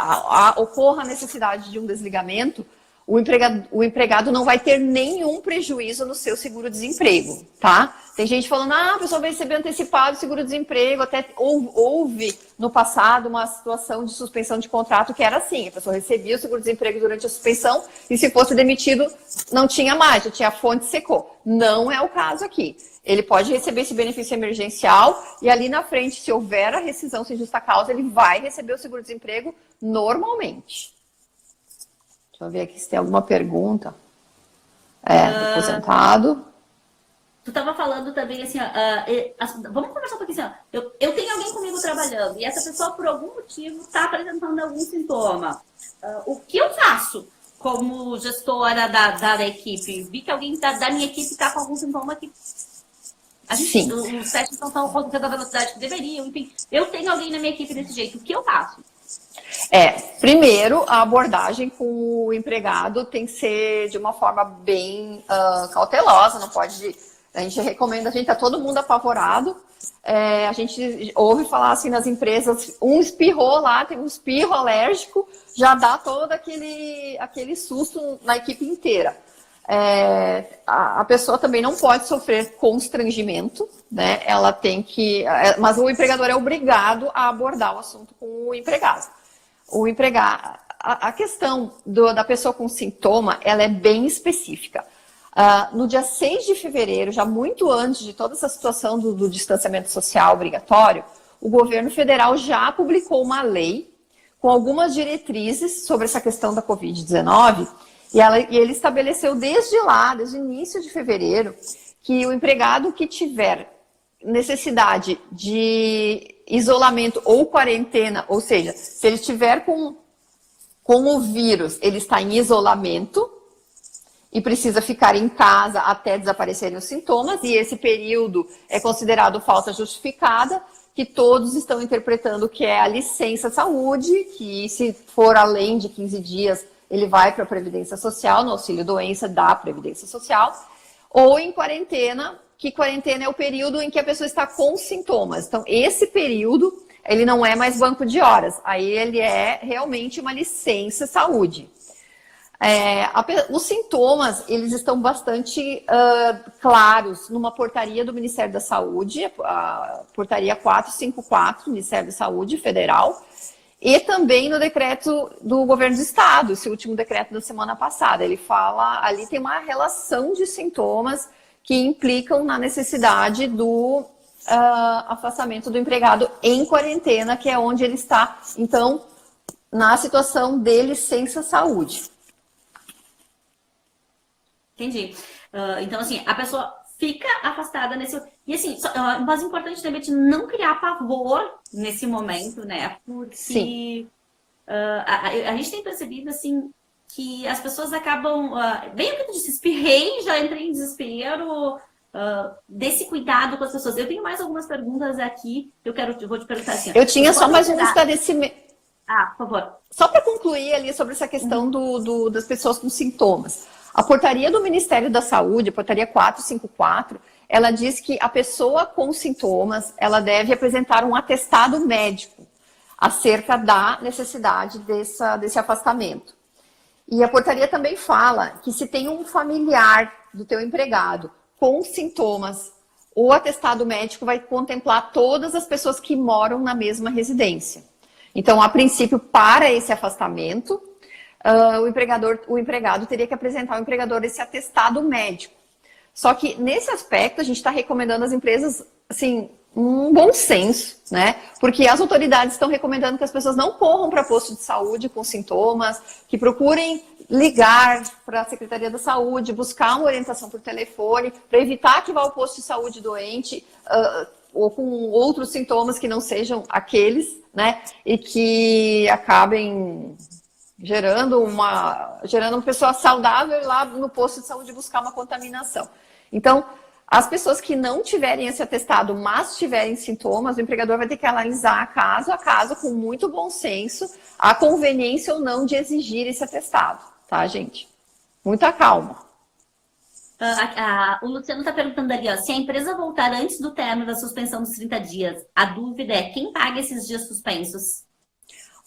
ocorra a necessidade de um desligamento, o empregado não vai ter nenhum prejuízo no seu seguro-desemprego, tá? Tem gente falando, a pessoa vai receber antecipado seguro-desemprego, até houve no passado uma situação de suspensão de contrato que era assim, a pessoa recebia o seguro-desemprego durante a suspensão e se fosse demitido não tinha mais, já tinha a fonte secou. Não é o caso aqui. Ele pode receber esse benefício emergencial e ali na frente, se houver a rescisão sem justa causa, ele vai receber o seguro-desemprego normalmente. Deixa eu ver aqui se tem alguma pergunta. Aposentado. Tu estava falando também assim, vamos conversar um pouquinho assim, eu tenho alguém comigo trabalhando e essa pessoa por algum motivo está apresentando algum sintoma. O que eu faço como gestora da equipe? Vi que alguém da minha equipe está com algum sintoma que os testes não estão acontecendo da velocidade que deveriam, enfim. Eu tenho alguém na minha equipe desse jeito, o que eu faço? Primeiro, a abordagem com o empregado tem que ser de uma forma bem cautelosa, não pode... A gente recomenda, a gente tá todo mundo apavorado, a gente ouve falar assim nas empresas, um espirrou lá, tem um espirro alérgico, já dá todo aquele susto na equipe inteira. A pessoa também não pode sofrer constrangimento, né? Ela tem que... Mas o empregador é obrigado a abordar o assunto com o empregado. A questão da pessoa com sintoma, ela é bem específica. No dia 6 de fevereiro, já muito antes de toda essa situação do distanciamento social obrigatório, o governo federal já publicou uma lei com algumas diretrizes sobre essa questão da Covid-19 e ele estabeleceu desde o início de fevereiro, que o empregado que tiver necessidade de isolamento ou quarentena, ou seja, se ele estiver com o vírus, ele está em isolamento e precisa ficar em casa até desaparecerem os sintomas, e esse período é considerado falta justificada, que todos estão interpretando que é a licença saúde, que se for além de 15 dias, ele vai para a Previdência Social, no auxílio-doença da Previdência Social, ou em quarentena, que quarentena é o período em que a pessoa está com sintomas. Então, esse período, ele não é mais banco de horas, aí ele é realmente uma licença saúde. Os sintomas, eles estão bastante claros numa portaria do Ministério da Saúde, a portaria 454 do Ministério da Saúde Federal, e também no decreto do governo do estado, esse último decreto da semana passada. Ele fala, ali tem uma relação de sintomas que implicam na necessidade do afastamento do empregado em quarentena, que é onde ele está, então, na situação de licença saúde. Entendi. Então, assim, a pessoa fica afastada nesse... E, assim, mas é importante também de não criar pavor nesse momento, né? Porque Sim. A gente tem percebido, assim, que as pessoas acabam... bem o que tu disse, espirrei, já entrei em desespero... desse cuidado com as pessoas. Eu tenho mais algumas perguntas aqui que eu vou te perguntar assim. Eu tinha só mais um esclarecimento. Por favor. Só para concluir ali sobre essa questão das pessoas com sintomas. A portaria do Ministério da Saúde, a portaria 454, ela diz que a pessoa com sintomas, ela deve apresentar um atestado médico acerca da necessidade desse afastamento. E a portaria também fala que se tem um familiar do teu empregado com sintomas, o atestado médico vai contemplar todas as pessoas que moram na mesma residência. Então, a princípio, para esse afastamento, o empregado teria que apresentar ao empregador esse atestado médico. Só que, nesse aspecto, a gente está recomendando às empresas, assim, um bom senso, né? Porque as autoridades estão recomendando que as pessoas não corram para posto de saúde com sintomas, que procurem ligar para a Secretaria da Saúde, buscar uma orientação por telefone, para evitar que vá ao posto de saúde doente ou com outros sintomas que não sejam aqueles, né? E que acabem gerando uma pessoa saudável lá no posto de saúde buscar uma contaminação. Então, as pessoas que não tiverem esse atestado, mas tiverem sintomas, o empregador vai ter que analisar caso a caso, com muito bom senso, a conveniência ou não de exigir esse atestado, tá, gente? Muita calma. O Luciano está perguntando ali, ó, se a empresa voltar antes do término da suspensão dos 30 dias, a dúvida é quem paga esses dias suspensos?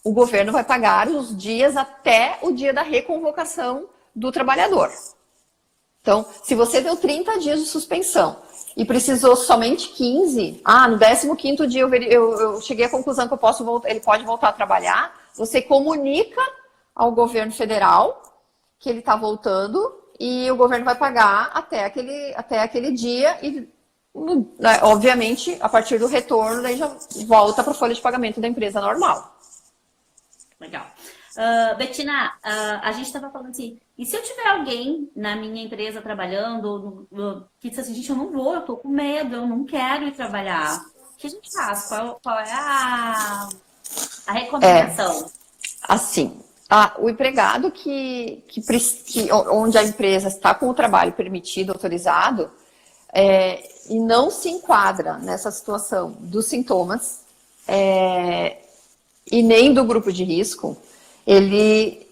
O governo vai pagar os dias até o dia da reconvocação do trabalhador. Então, se você deu 30 dias de suspensão e precisou somente 15, no 15º dia eu cheguei à conclusão que ele pode voltar a trabalhar, você comunica ao governo federal que ele está voltando e o governo vai pagar até aquele dia e, obviamente, a partir do retorno, daí já volta para a folha de pagamento da empresa normal. Legal. Betina, a gente estava falando assim, e se eu tiver alguém na minha empresa trabalhando que diz assim, gente, eu não vou, eu tô com medo, eu não quero ir trabalhar. O que a gente faz? Qual é a recomendação? Assim, o empregado onde a empresa está com o trabalho permitido, autorizado, e não se enquadra nessa situação dos sintomas e nem do grupo de risco, ele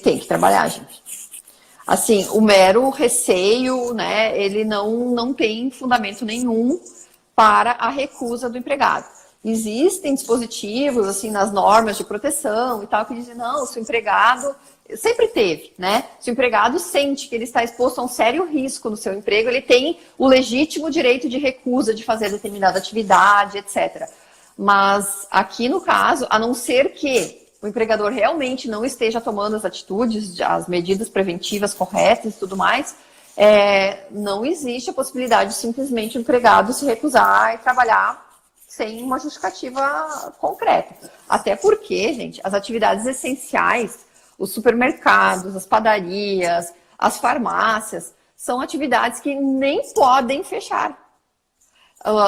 tem que trabalhar, gente. Assim, o mero receio, né, ele não tem fundamento nenhum para a recusa do empregado. Existem dispositivos, assim, nas normas de proteção e tal, que dizem, não, se o empregado... Sempre teve, né? Se o empregado sente que ele está exposto a um sério risco no seu emprego, ele tem o legítimo direito de recusa de fazer determinada atividade, etc. Mas aqui no caso, a não ser que o empregador realmente não esteja tomando as atitudes, as medidas preventivas corretas e tudo mais, não existe a possibilidade de simplesmente o empregado se recusar e trabalhar sem uma justificativa concreta. Até porque, gente, as atividades essenciais, os supermercados, as padarias, as farmácias, são atividades que nem podem fechar.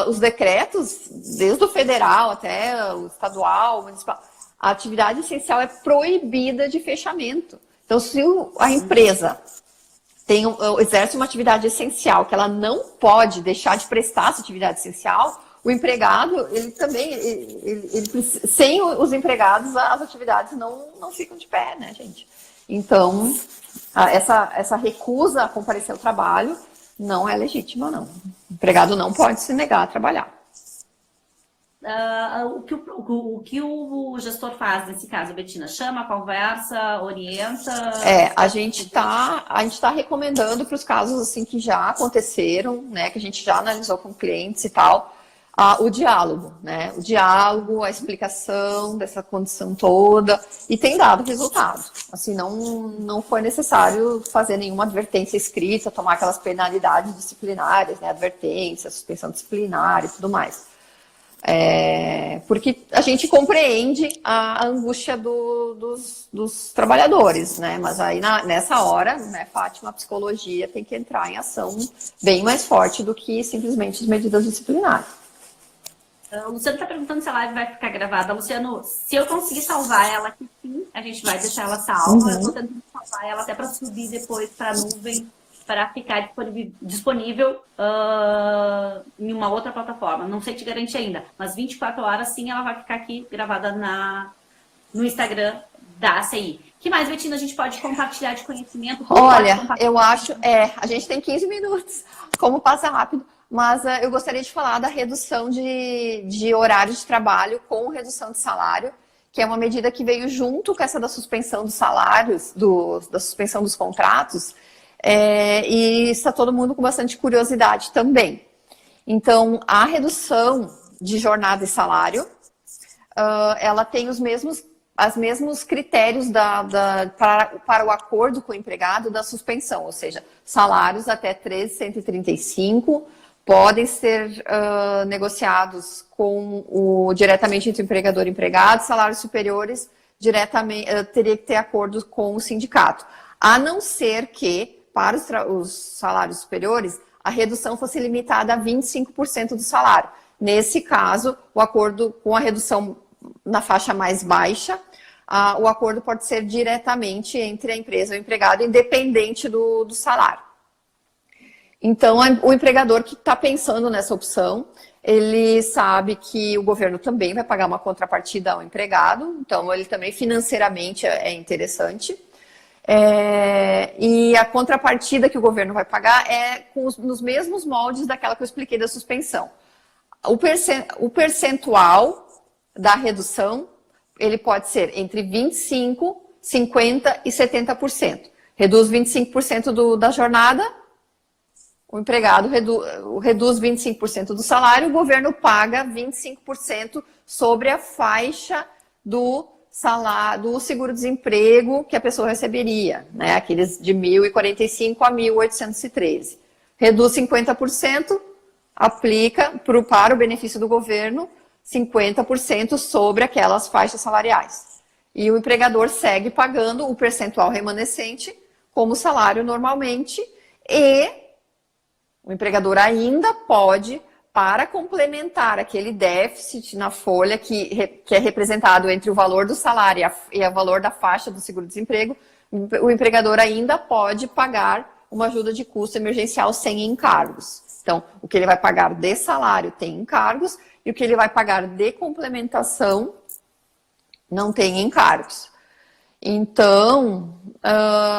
Os decretos, desde o federal até o estadual, o municipal, a atividade essencial é proibida de fechamento. Então, se a empresa exerce uma atividade essencial, que ela não pode deixar de prestar essa atividade essencial, o empregado, ele também, sem os empregados, as atividades não ficam de pé, né, gente? Então, essa recusa a comparecer ao trabalho não é legítima, não. O empregado não pode se negar a trabalhar. O que o gestor faz nesse caso, Betina? Chama, conversa, orienta? A gente tá recomendando para os casos assim que já aconteceram, né, que a gente já analisou com clientes e tal, o diálogo, né? O diálogo, a explicação dessa condição toda, e tem dado resultado. Assim, não foi necessário fazer nenhuma advertência escrita, tomar aquelas penalidades disciplinares, né? Advertência, suspensão disciplinar e tudo mais. Porque a gente compreende a angústia dos trabalhadores, né? Mas aí nessa hora, né, Fátima, a psicologia tem que entrar em ação bem mais forte do que simplesmente as medidas disciplinares. O Luciano está perguntando se a live vai ficar gravada. Luciano, se eu conseguir salvar ela aqui, sim, a gente vai deixar ela salva. Eu estou tentando salvar ela até para subir depois para a nuvem, para ficar disponível em uma outra plataforma. Não sei te garantir ainda, mas 24 horas sim ela vai ficar aqui gravada no Instagram da ACI. O que mais, Betina, a gente pode compartilhar de conhecimento? Olha, eu acho, a gente tem 15 minutos, como passa rápido, mas eu gostaria de falar da redução de horário de trabalho com redução de salário, que é uma medida que veio junto com essa da suspensão dos salários, da suspensão dos contratos, e está todo mundo com bastante curiosidade também. Então, a redução de jornada e salário, ela tem os mesmos critérios para o acordo com o empregado da suspensão, ou seja, salários até 13.135 podem ser negociados diretamente entre o empregador e empregado, salários superiores diretamente teria que ter acordo com o sindicato, a não ser que para os salários superiores a redução fosse limitada a 25% do salário. Nesse caso, o acordo com a redução na faixa mais baixa, o acordo pode ser diretamente entre a empresa e o empregado, independente do salário. Então, o empregador que está pensando nessa opção, ele sabe que o governo também vai pagar uma contrapartida ao empregado, então ele também financeiramente é interessante. E a contrapartida que o governo vai pagar é nos mesmos moldes daquela que eu expliquei da suspensão. O percentual da redução, ele pode ser entre 25%, 50% e 70%. Reduz 25% da jornada, o empregado reduz 25% do salário, o governo paga 25% sobre a faixa do seguro-desemprego que a pessoa receberia, né? Aqueles de 1.045 a 1.813. Reduz 50%, aplica para o benefício do governo 50% sobre aquelas faixas salariais. E o empregador segue pagando o percentual remanescente como salário normalmente, e o empregador ainda pode, para complementar aquele déficit na folha que é representado entre o valor do salário e o valor da faixa do seguro-desemprego, o empregador ainda pode pagar uma ajuda de custo emergencial sem encargos. Então, o que ele vai pagar de salário tem encargos, e o que ele vai pagar de complementação não tem encargos. Então,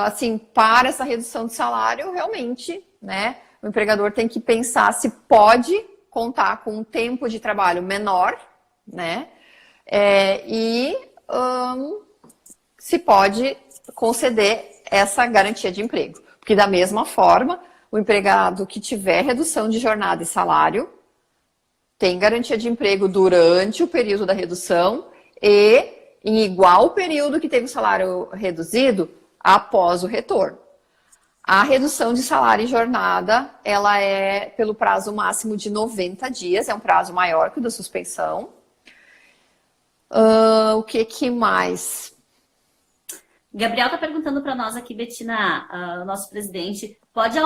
assim, para essa redução de salário, realmente, né, o empregador tem que pensar se pode contar com um tempo de trabalho menor, né, se pode conceder essa garantia de emprego. Porque da mesma forma, o empregado que tiver redução de jornada e salário tem garantia de emprego durante o período da redução e em igual período que teve o salário reduzido após o retorno. A redução de salário e jornada, ela é pelo prazo máximo de 90 dias, é um prazo maior que o da suspensão. O que mais? Gabriel está perguntando para nós aqui, Betina, nosso presidente, pode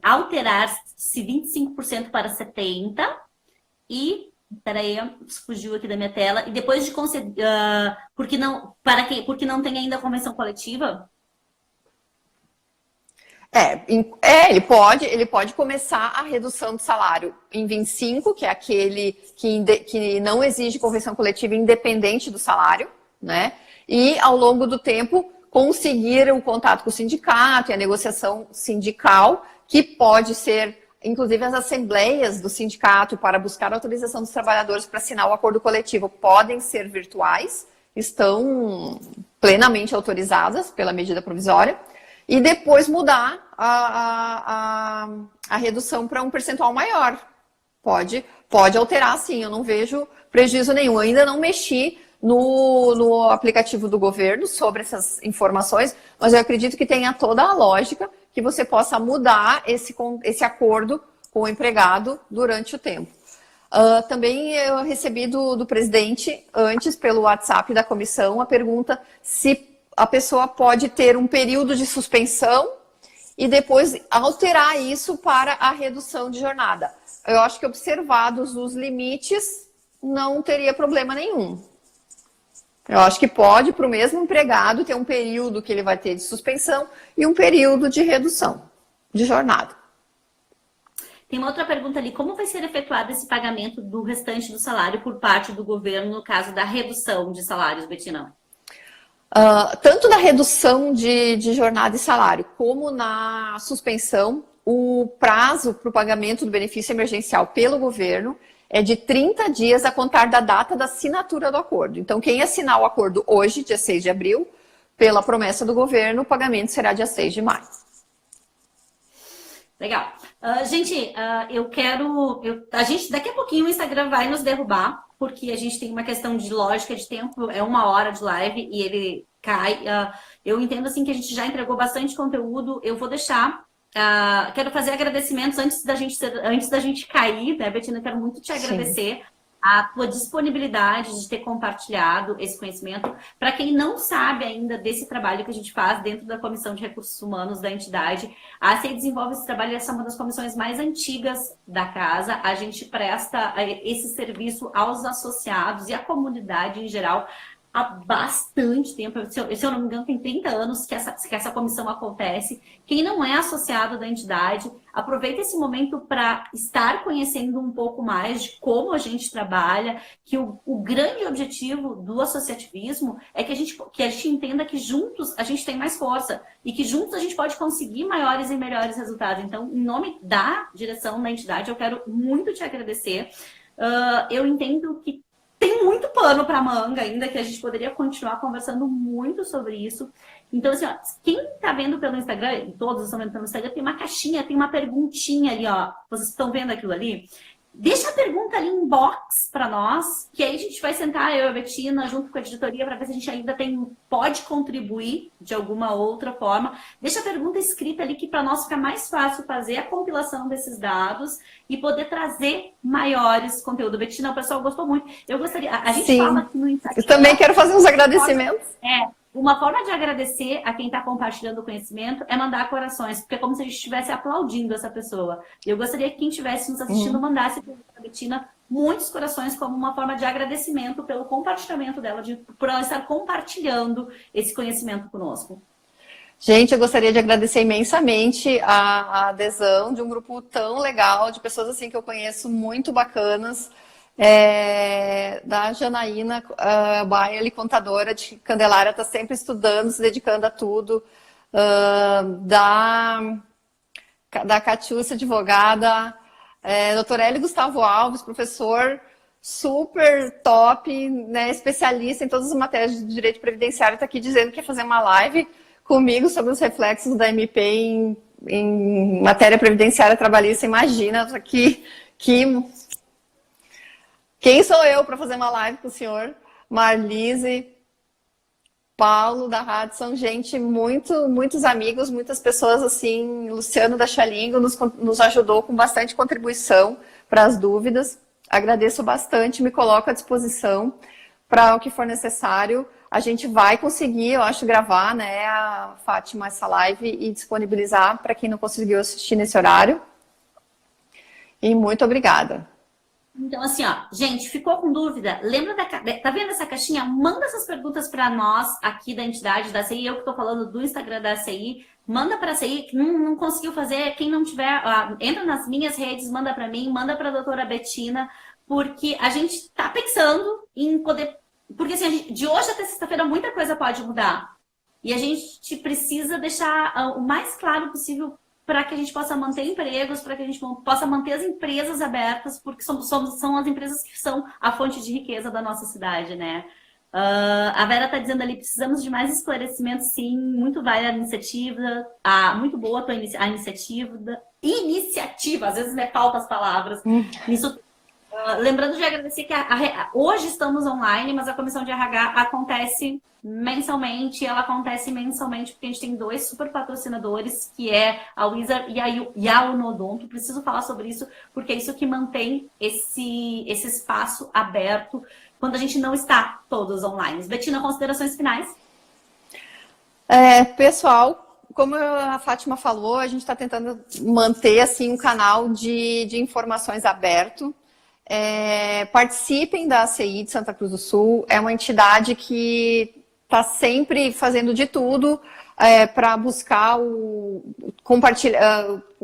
alterar-se 25% para 70% e, peraí, fugiu aqui da minha tela, e depois de conceder, porque não tem ainda a convenção coletiva? Ele pode começar a redução de salário em 25%, que é aquele que não exige convenção coletiva independente do salário, né? E ao longo do tempo conseguir o contato com o sindicato e a negociação sindical, que pode ser, inclusive as assembleias do sindicato para buscar a autorização dos trabalhadores para assinar o acordo coletivo podem ser virtuais, estão plenamente autorizadas pela medida provisória, e depois mudar a redução para um percentual maior. Pode Pode alterar, sim, eu não vejo prejuízo nenhum. Eu ainda não mexi no aplicativo do governo sobre essas informações, mas eu acredito que tenha toda a lógica que você possa mudar esse acordo com o empregado durante o tempo. Também eu recebi do presidente, antes, pelo WhatsApp da comissão, a pergunta se a pessoa pode ter um período de suspensão e depois alterar isso para a redução de jornada. Eu acho que, observados os limites, não teria problema nenhum. Eu acho que pode, para o mesmo empregado, ter um período que ele vai ter de suspensão e um período de redução de jornada. Tem uma outra pergunta ali, como vai ser efetuado esse pagamento do restante do salário por parte do governo no caso da redução de salários, Betina? Tanto na redução de jornada e salário, como na suspensão, o prazo para o pagamento do benefício emergencial pelo governo é de 30 dias a contar da data da assinatura do acordo. Então, quem assinar o acordo hoje, dia 6 de abril, pela promessa do governo, o pagamento será dia 6 de maio. Legal. Gente, a gente, daqui a pouquinho o Instagram vai nos derrubar, porque a gente tem uma questão de lógica de tempo, é 1 hora de live e ele cai. Eu entendo assim que a gente já entregou bastante conteúdo, eu vou deixar. Quero fazer agradecimentos antes da gente cair, né, Betina? Quero muito te agradecer. Sim. A tua disponibilidade de ter compartilhado esse conhecimento. Para quem não sabe ainda desse trabalho que a gente faz dentro da Comissão de Recursos Humanos da entidade, a ACI desenvolve esse trabalho, essa é uma das comissões mais antigas da casa. A gente presta esse serviço aos associados e à comunidade em geral há bastante tempo. Se eu não me engano, tem 30 anos que essa comissão acontece. Quem não é associado da entidade, aproveita esse momento para estar conhecendo um pouco mais de como a gente trabalha, que o grande objetivo do associativismo é que a gente entenda que juntos a gente tem mais força e que juntos a gente pode conseguir maiores e melhores resultados. Então, em nome da direção da entidade, eu quero muito te agradecer. Eu entendo que tem muito pano para manga ainda, que a gente poderia continuar conversando muito sobre isso. Então, assim, ó, quem está vendo pelo Instagram, todos estão vendo pelo Instagram, tem uma caixinha, tem uma perguntinha ali, ó. Vocês estão vendo aquilo ali? Deixa a pergunta ali em box para nós, que aí a gente vai sentar, eu e a Betina, junto com a editoria, para ver se a gente ainda pode contribuir de alguma outra forma. Deixa a pergunta escrita ali, que para nós fica mais fácil fazer a compilação desses dados e poder trazer maiores conteúdos. Betina, o pessoal gostou muito. Eu gostaria... A gente fala aqui no Instagram... Eu também quero fazer uns agradecimentos. Uma forma de agradecer a quem está compartilhando o conhecimento é mandar corações, porque é como se a gente estivesse aplaudindo essa pessoa. Eu gostaria que quem estivesse nos assistindo mandasse para a Betina muitos corações como uma forma de agradecimento pelo compartilhamento dela, por ela estar compartilhando esse conhecimento conosco. Gente, eu gostaria de agradecer imensamente a adesão de um grupo tão legal, de pessoas assim que eu conheço muito bacanas. Da Janaína Baile, contadora de Candelária, está sempre estudando, se dedicando a tudo. Da Catiúcia, advogada. Dr. Hélio Gustavo Alves, professor super top, né, especialista em todas as matérias de direito previdenciário, está aqui dizendo que quer fazer uma live comigo sobre os reflexos da MP em matéria previdenciária trabalhista. Imagina, quem sou eu para fazer uma live com o senhor? Marlise, Paulo da Hudson, gente, muitos amigos, muitas pessoas assim. Luciano da Xalingo nos ajudou com bastante contribuição para as dúvidas. Agradeço bastante, me coloco à disposição para o que for necessário. A gente vai conseguir, eu acho, gravar, né, a Fátima, essa live e disponibilizar para quem não conseguiu assistir nesse horário. E muito obrigada. Então, assim, ó, gente, ficou com dúvida? Lembra tá vendo essa caixinha? Manda essas perguntas para nós aqui da entidade da ACI, eu que estou falando do Instagram da ACI, manda para a ACI, que não conseguiu fazer, quem não tiver, entra nas minhas redes, manda para mim, manda para a doutora Betina, porque a gente está pensando em poder, porque assim, de hoje até sexta-feira muita coisa pode mudar, e a gente precisa deixar o mais claro possível para que a gente possa manter empregos, para que a gente possa manter as empresas abertas, porque são as empresas que são a fonte de riqueza da nossa cidade, né? A Vera está dizendo ali, precisamos de mais esclarecimentos, sim, muito vale a iniciativa, muito boa a iniciativa, às vezes me faltam as palavras, Lembrando de agradecer que hoje estamos online, mas a comissão de RH acontece mensalmente, ela acontece mensalmente porque a gente tem 2 super patrocinadores, que é a Wizard e a Unodonto. Preciso falar sobre isso, porque é isso que mantém esse espaço aberto quando a gente não está todos online. Betina, considerações finais? Pessoal, como a Fátima falou, a gente está tentando manter assim um canal de informações aberto. Participem da ACI de Santa Cruz do Sul, é uma entidade que está sempre fazendo de tudo para buscar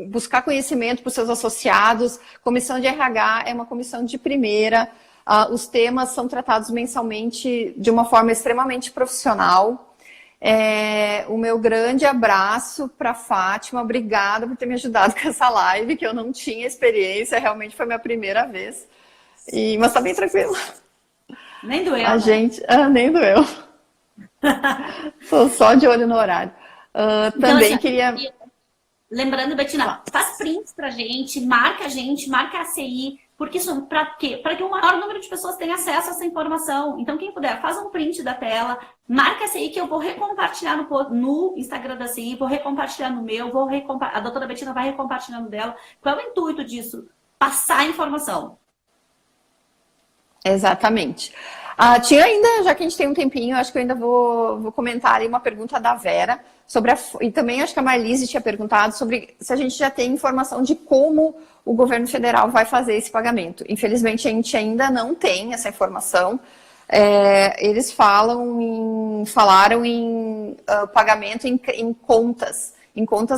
buscar conhecimento para os seus associados. Comissão de RH é uma comissão de primeira, os temas são tratados mensalmente de uma forma extremamente profissional. O meu grande abraço para a Fátima, obrigada por ter me ajudado com essa live, que eu não tinha experiência, realmente foi minha primeira vez, mas tá bem tranquilo. Nem doeu, a né? gente, nem doeu. Tô só de olho no horário. Também então, queria... Lembrando, Betina, faz prints pra gente, marca a ACI, porque isso, para quê? Para que o maior número de pessoas tenha acesso a essa informação. Então, quem puder, faz um print da tela, marca a ACI, que eu vou recompartilhar no Instagram da ACI, vou recompartilhar no meu, a doutora Betina vai recompartilhar no dela. Qual é o intuito disso? Passar a informação. Exatamente. Tinha ainda, já que a gente tem um tempinho, acho que eu ainda vou comentar ali uma pergunta da Vera, e também acho que a Marlise tinha perguntado sobre se a gente já tem informação de como o governo federal vai fazer esse pagamento. Infelizmente, a gente ainda não tem essa informação. Eles falaram em pagamento em contas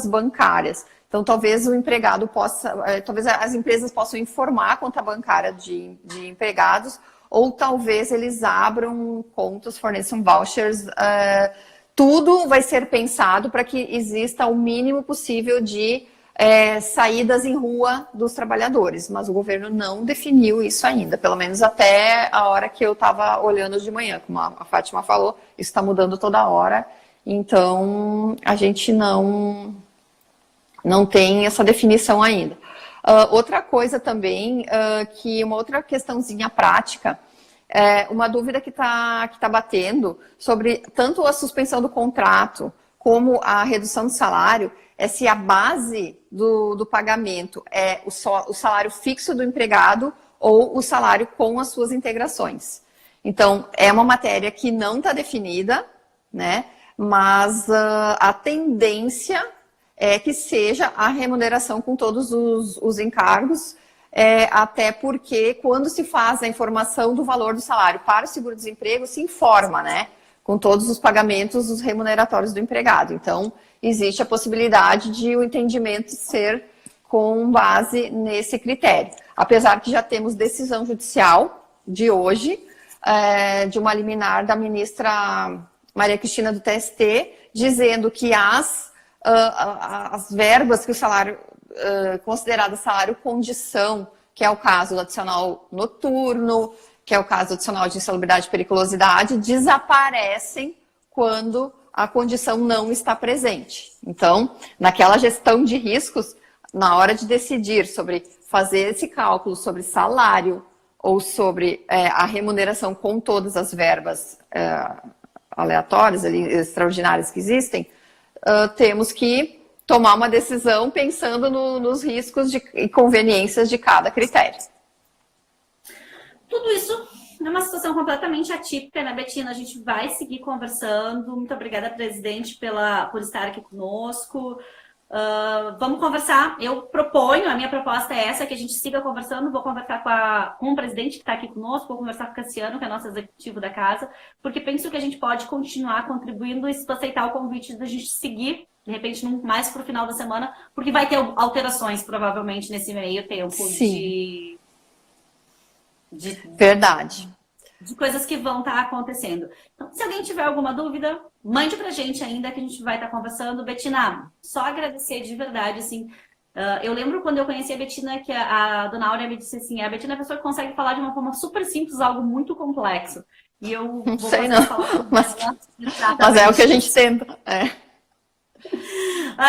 bancárias. Então, talvez o empregado talvez as empresas possam informar a conta bancária de empregados, ou talvez eles abram contas, forneçam vouchers. Tudo vai ser pensado para que exista o mínimo possível de saídas em rua dos trabalhadores, mas o governo não definiu isso ainda, pelo menos até a hora que eu estava olhando de manhã, como a Fátima falou, isso está mudando toda hora, então a gente não tem essa definição ainda. Outra coisa também, uma outra questãozinha prática, uma dúvida que tá batendo sobre tanto a suspensão do contrato como a redução do salário, se a base do pagamento é o salário fixo do empregado ou o salário com as suas integrações. Então, é uma matéria que não está definida, né? Mas a tendência é que seja a remuneração com todos os encargos, até porque quando se faz a informação do valor do salário para o seguro-desemprego, se informa, né? Com todos os pagamentos, os remuneratórios do empregado. Então, existe a possibilidade de o entendimento ser com base nesse critério. Apesar que já temos decisão judicial de hoje, de uma liminar da ministra Maria Cristina do TST, dizendo que as verbas que o salário, considerado salário condição, que é o caso do adicional noturno, que é o caso do adicional de insalubridade e periculosidade, desaparecem quando a condição não está presente. Então, naquela gestão de riscos, na hora de decidir sobre fazer esse cálculo sobre salário ou sobre a remuneração com todas as verbas aleatórias, extraordinárias que existem, temos que tomar uma decisão pensando nos riscos e conveniências de cada critério. Tudo isso é uma situação completamente atípica, né, Betina? A gente vai seguir conversando. Muito obrigada, presidente, por estar aqui conosco. Vamos conversar. Eu proponho, a minha proposta é essa, que a gente siga conversando. Vou conversar com o presidente que está aqui conosco, vou conversar com o Cassiano, que é nosso executivo da casa, porque penso que a gente pode continuar contribuindo e se tu aceitar o convite da gente seguir, de repente, mais para o final da semana, porque vai ter alterações, provavelmente, nesse meio tempo. Sim. Verdade. De coisas que vão estar acontecendo. Então, se alguém tiver alguma dúvida, mande pra gente ainda, que a gente vai estar conversando. Betina, só agradecer de verdade, assim. Eu lembro quando eu conheci a Betina, que a dona Áurea me disse assim, a Betina é a pessoa que consegue falar de uma forma super simples, algo muito complexo. E eu vou sei não, falar mas é o que a gente tenta.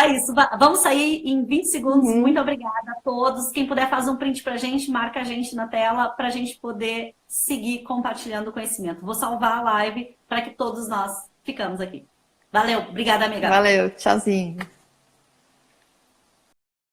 Isso. Vamos sair em 20 segundos. Muito obrigada a todos. Quem puder fazer um print pra gente, marca a gente na tela pra gente poder seguir compartilhando o conhecimento. Vou salvar a live para que todos nós ficamos aqui. Valeu. Obrigada, amiga. Valeu. Tchauzinho.